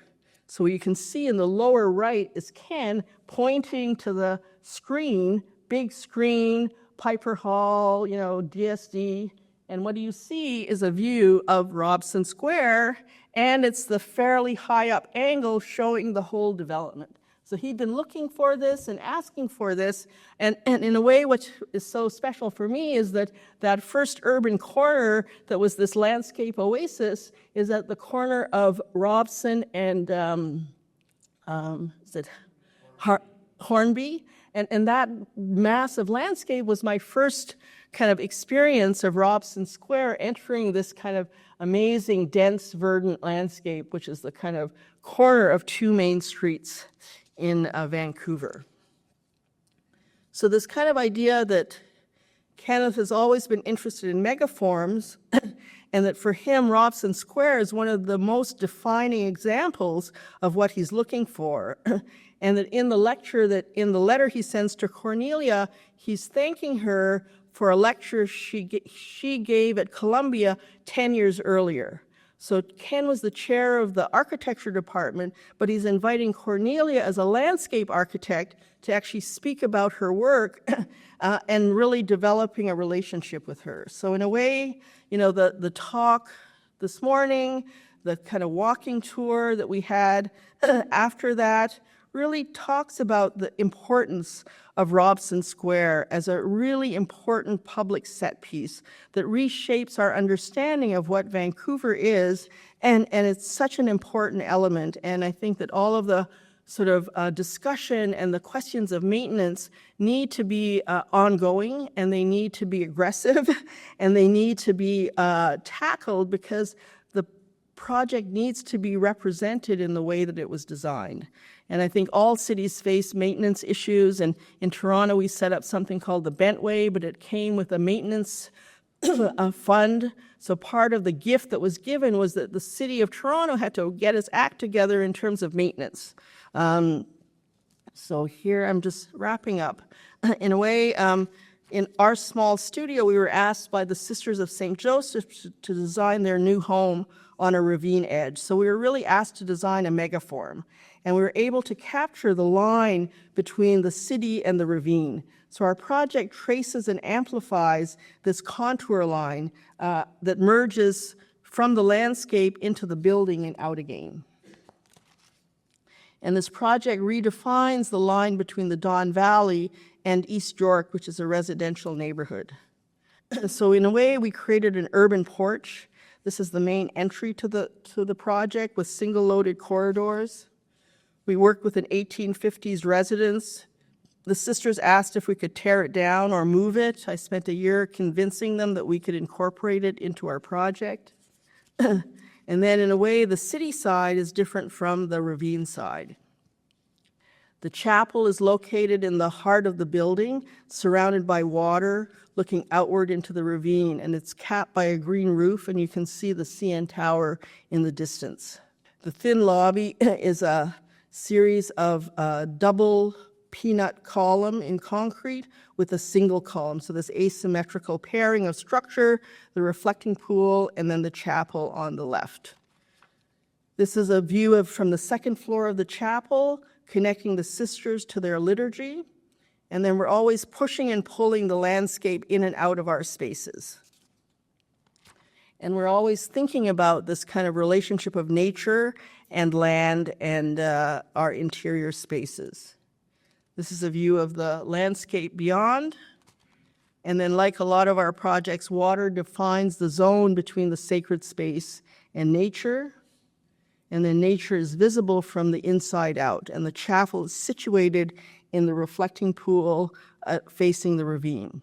So you can see in the lower right is Ken pointing to the screen, big screen, Piper Hall, DSD, and what you see is a view of Robson Square, and it's the fairly high up angle showing the whole development. So he'd been looking for this and asking for this, and in a way what is so special for me is that that first urban corner that was this landscape oasis is at the corner of Robson and Hornby, and that massive landscape was my first kind of experience of Robson Square, entering this kind of amazing, dense, verdant landscape, which is the kind of corner of 2 main streets in Vancouver. So this kind of idea that Kenneth has always been interested in megaforms, and that for him, Robson Square is one of the most defining examples of what he's looking for. And that in the letter he sends to Cornelia, he's thanking her for a lecture she gave at Columbia 10 years earlier. So Ken was the chair of the architecture department, but he's inviting Cornelia as a landscape architect to actually speak about her work and really developing a relationship with her. So in a way, the talk this morning, the kind of walking tour that we had after that, really talks about the importance of Robson Square as a really important public set piece that reshapes our understanding of what Vancouver is, and it's such an important element. And I think that all of the sort of discussion and the questions of maintenance need to be ongoing, and they need to be aggressive, and they need to be tackled, because the project needs to be represented in the way that it was designed. And I think all cities face maintenance issues, and in Toronto we set up something called the Bentway, but it came with a maintenance fund. So part of the gift that was given was that the city of Toronto had to get its act together in terms of maintenance. So here I'm just wrapping up. In a way, in our small studio, we were asked by the Sisters of St. Joseph to design their new home on a ravine edge. So we were really asked to design a megaform, and we were able to capture the line between the city and the ravine. So our project traces and amplifies this contour line that merges from the landscape into the building and out again. And this project redefines the line between the Don Valley and East York, which is a residential neighborhood. So in a way, we created an urban porch. This is the main entry to the project with single-loaded corridors. We worked with an 1850s residence. The sisters asked if we could tear it down or move it. I spent a year convincing them that we could incorporate it into our project. And then in a way, the city side is different from the ravine side. The chapel is located in the heart of the building, surrounded by water, looking outward into the ravine, and it's capped by a green roof, and you can see the CN Tower in the distance. The thin lobby is a series of double peanut column in concrete with a single column. So this asymmetrical pairing of structure, the reflecting pool, and then the chapel on the left. This is a view from the second floor of the chapel, connecting the sisters to their liturgy. And then we're always pushing and pulling the landscape in and out of our spaces. And we're always thinking about this kind of relationship of nature and land and our interior spaces. This is a view of the landscape beyond. And then, like a lot of our projects, water defines the zone between the sacred space and nature. And then nature is visible from the inside out. And the chapel is situated in the reflecting pool facing the ravine.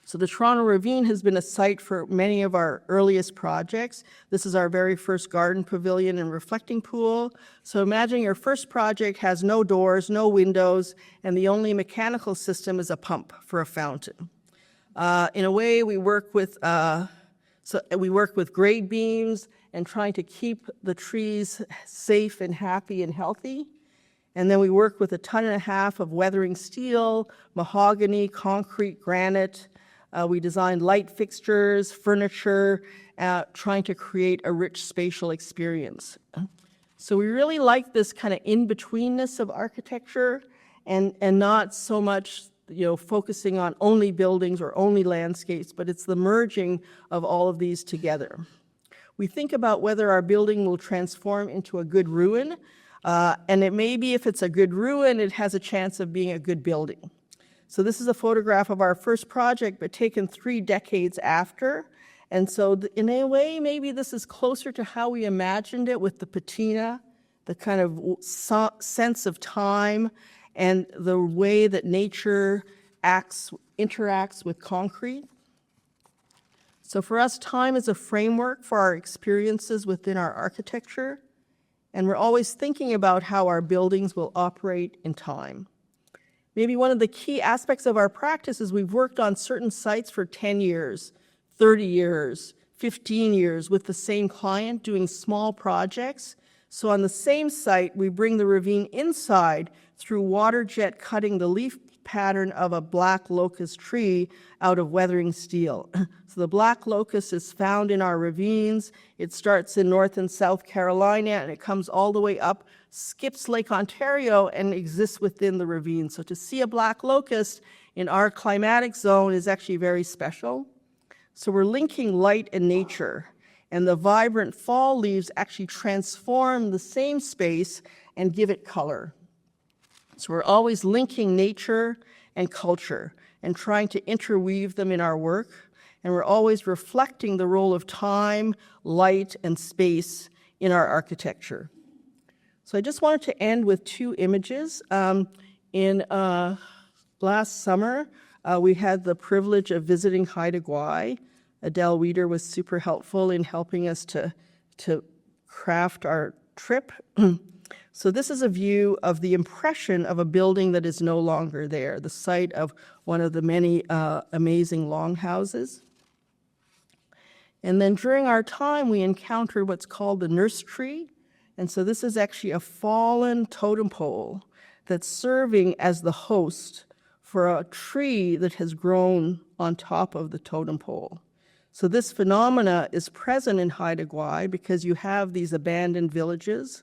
So the Toronto Ravine has been a site for many of our earliest projects. This is our very first garden pavilion and reflecting pool. So imagine your first project has no doors, no windows, and the only mechanical system is a pump for a fountain. In a way, we work with grade beams and trying to keep the trees safe and happy and healthy. And then we work with 1.5 tons of weathering steel, mahogany, concrete, granite. We designed light fixtures, furniture, trying to create a rich spatial experience. So we really like this kind of in-betweenness of architecture and not so much focusing on only buildings or only landscapes, but it's the merging of all of these together. We think about whether our building will transform into a good ruin, and it may be if it's a good ruin, it has a chance of being a good building. So this is a photograph of our first project, but taken 3 decades after. And so in a way, maybe this is closer to how we imagined it with the patina, the kind of sense of time, and the way that nature interacts with concrete. So for us, time is a framework for our experiences within our architecture, and we're always thinking about how our buildings will operate in time. Maybe one of the key aspects of our practice is we've worked on certain sites for 10 years, 30 years, 15 years with the same client doing small projects. So on the same site, we bring the ravine inside through water jet cutting the leaf pattern of a black locust tree out of weathering steel. So the black locust is found in our ravines. It starts in North and South Carolina, and it comes all the way up, skips Lake Ontario, and exists within the ravine. So to see a black locust in our climatic zone is actually very special. So we're linking light and nature, and the vibrant fall leaves actually transform the same space and give it color. So we're always linking nature and culture and trying to interweave them in our work. And we're always reflecting the role of time, light, and space in our architecture. So I just wanted to end with two images. Last summer, we had the privilege of visiting Haida Gwaii. Adele Weeder was super helpful in helping us to craft our trip. So this is a view of the impression of a building that is no longer there, the site of one of the many amazing longhouses. And then during our time, we encountered what's called the nurse tree. And so this is actually a fallen totem pole that's serving as the host for a tree that has grown on top of the totem pole. So this phenomena is present in Haida Gwaii because you have these abandoned villages,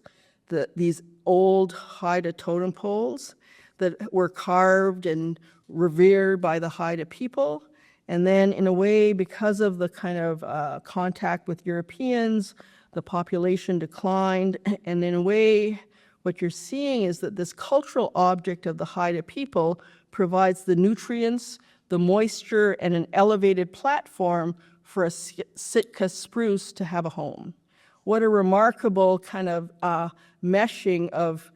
these old Haida totem poles that were carved and revered by the Haida people. And then in a way, because of the kind of contact with Europeans, the population declined. And in a way, what you're seeing is that this cultural object of the Haida people provides the nutrients, the moisture, and an elevated platform for a Sitka spruce to have a home. What a remarkable kind of meshing of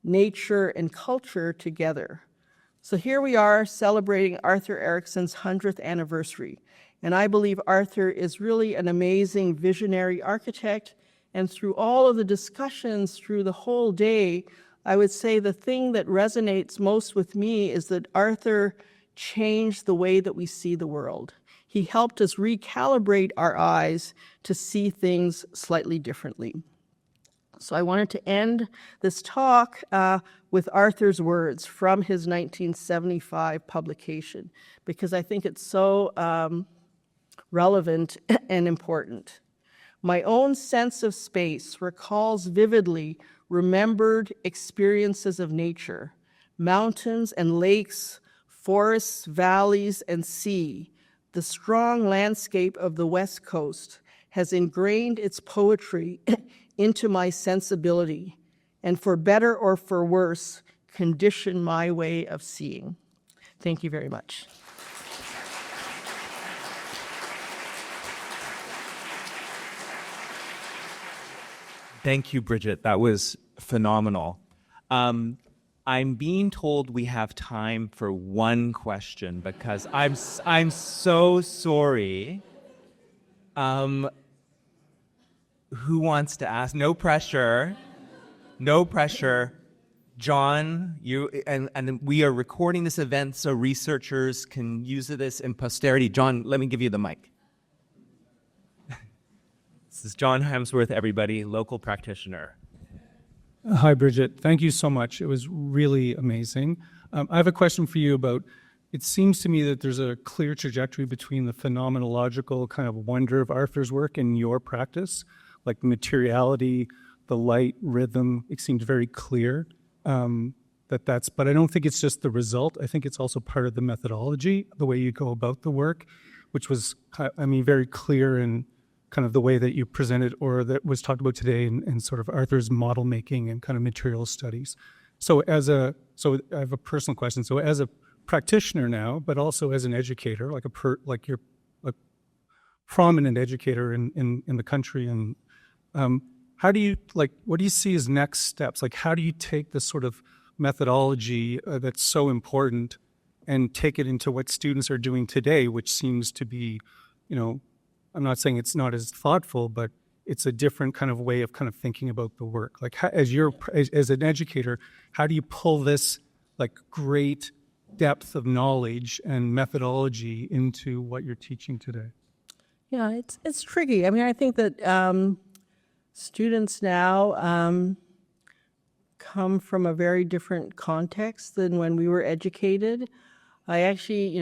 nature and culture together. So here we are celebrating Arthur Erickson's 100th anniversary. And I believe Arthur is really an amazing visionary architect. And through all of the discussions through the whole day, I would say the thing that resonates most with me is that Arthur changed the way that we see the world. He helped us recalibrate our eyes to see things slightly differently. So I wanted to end this talk with Arthur's words from his 1975 publication, because I think it's so relevant and important. My own sense of space recalls vividly remembered experiences of nature, mountains and lakes, forests, valleys, and sea. The strong landscape of the West Coast has ingrained its poetry into my sensibility, and for better or for worse, conditioned my way of seeing. Thank you very much. Thank you, Brigitte. That was phenomenal. I'm being told we have time for one question because I'm so sorry. Who wants to ask? No pressure. No pressure. John, you and we are recording this event so researchers can use this in posterity. John, let me give you the mic. This is John Hemsworth, everybody, local practitioner. Hi, Brigitte. Thank you so much. It was really amazing. I have a question for you about, it seems to me that there's a clear trajectory between the phenomenological kind of wonder of Arthur's work and your practice, like the materiality, the light, rhythm. It seemed very clear but I don't think it's just the result. I think it's also part of the methodology, the way you go about the work, which was, very clear in kind of the way that you presented or that was talked about today in sort of Arthur's model making and kind of material studies. So I have a personal question. So as a practitioner now, but also as an educator, like you're a prominent educator in the country, and how do you, what do you see as next steps? Like, how do you take this sort of methodology that's so important and take it into what students are doing today, which seems to be, I'm not saying it's not as thoughtful, but it's a different kind of way of kind of thinking about the work. Like, as an educator, how do you pull this great depth of knowledge and methodology into what you're teaching today? Yeah, it's tricky. I think that students now come from a very different context than when we were educated. I actually,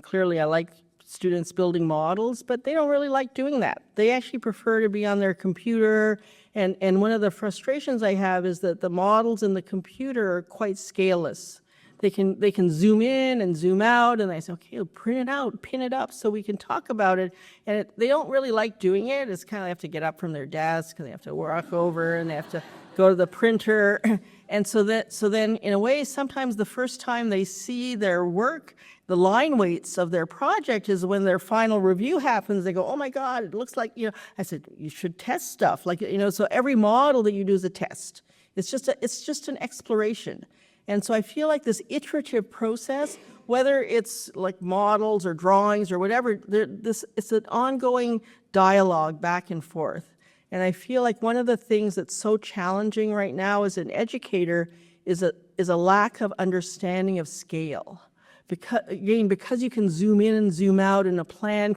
clearly I like students building models, but they don't really like doing that. They actually prefer to be on their computer. And one of the frustrations I have is that the models in the computer are quite scaleless. they can zoom in and zoom out, and I say, okay, print it out, pin it up so we can talk about it. And they don't really like doing it. It's kind of, they have to get up from their desk, and they have to walk over, and they have to go to the printer. And so then in a way, sometimes the first time they see their work, the line weights of their project is when their final review happens. They go, oh my God, it looks like, I said, you should test stuff. Like, so every model that you do is a test. It's just an exploration. And so I feel like this iterative process, whether it's like models or drawings or whatever, it's an ongoing dialogue back and forth. And I feel like one of the things that's so challenging right now as an educator is a lack of understanding of scale. Because you can zoom in and zoom out, and a plan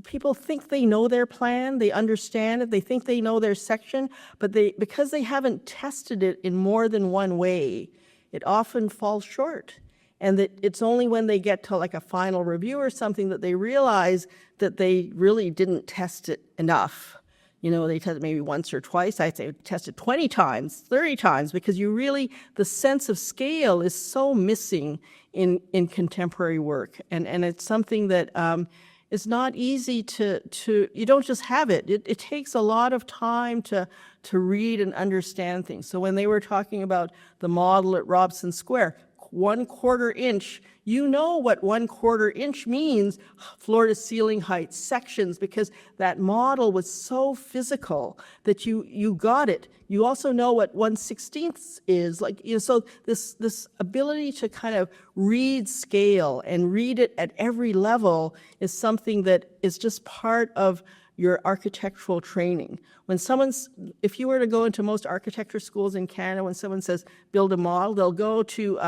people think they know their plan, they understand it, they think they know their section, but because they haven't tested it in more than one way, it often falls short. And that it's only when they get to like a final review or something that they realize that they really didn't test it enough. They test it maybe once or twice. I'd say test it 20 times, 30 times, because the sense of scale is so missing in contemporary work. And it's something that is not easy you don't just have it. It takes a lot of time to read and understand things. So when they were talking about the model at Robson Square, 1/4 inch, what 1/4 inch means, floor to ceiling height, sections, because that model was so physical that you got it. You also know what 1/16 is, so this ability to kind of read scale and read it at every level is something that is just part of your architectural training. If you were to go into most architecture schools in Canada, when someone says build a model, they'll go to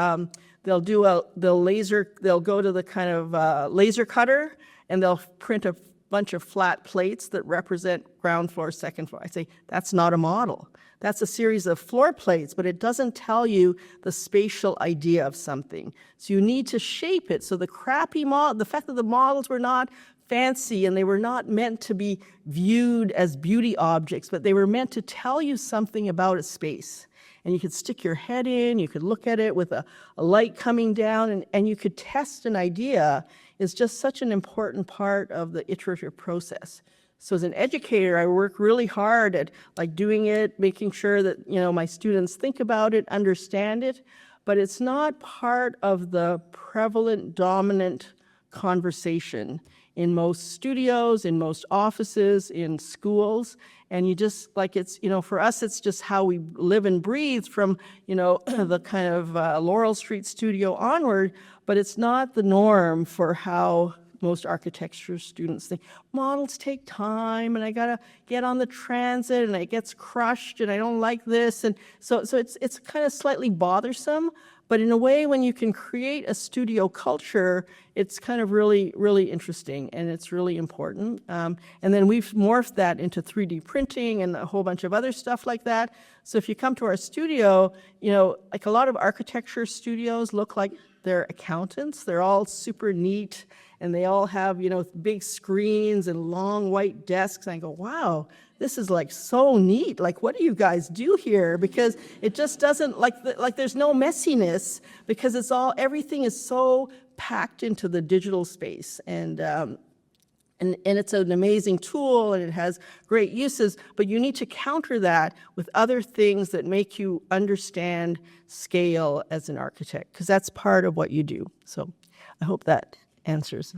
they'll go to the kind of laser cutter, and they'll print a bunch of flat plates that represent ground floor, second floor. I say that's not a model. That's a series of floor plates, but it doesn't tell you the spatial idea of something. So you need to shape it. So the fact that the models were not fancy and they were not meant to be viewed as beauty objects, but they were meant to tell you something about a space. And you could stick your head in, you could look at it with a light coming down, and you could test an idea. Is just such an important part of the iterative process. So as an educator, I work really hard at doing it, making sure that my students think about it, understand it, but it's not part of the prevalent, dominant conversation in most studios, in most offices, in schools. And you just, for us, it's just how we live and breathe from, the kind of Laurel Street studio onward, but it's not the norm for how most architecture students think. Models take time, and I gotta get on the transit, and it gets crushed, and I don't like this. And so it's kind of slightly bothersome. But in a way, when you can create a studio culture, it's kind of really, really interesting, and it's really important. And then we've morphed that into 3D printing and a whole bunch of other stuff like that. So if you come to our studio, like a lot of architecture studios look like they're accountants. They're all super neat, and they all have, big screens and long white desks. And I go, wow, this is so neat. What do you guys do here? Because it just doesn't, there's no messiness, because everything is so packed into the digital space. And it's an amazing tool, and it has great uses, but you need to counter that with other things that make you understand scale as an architect, because that's part of what you do. So I hope that answers.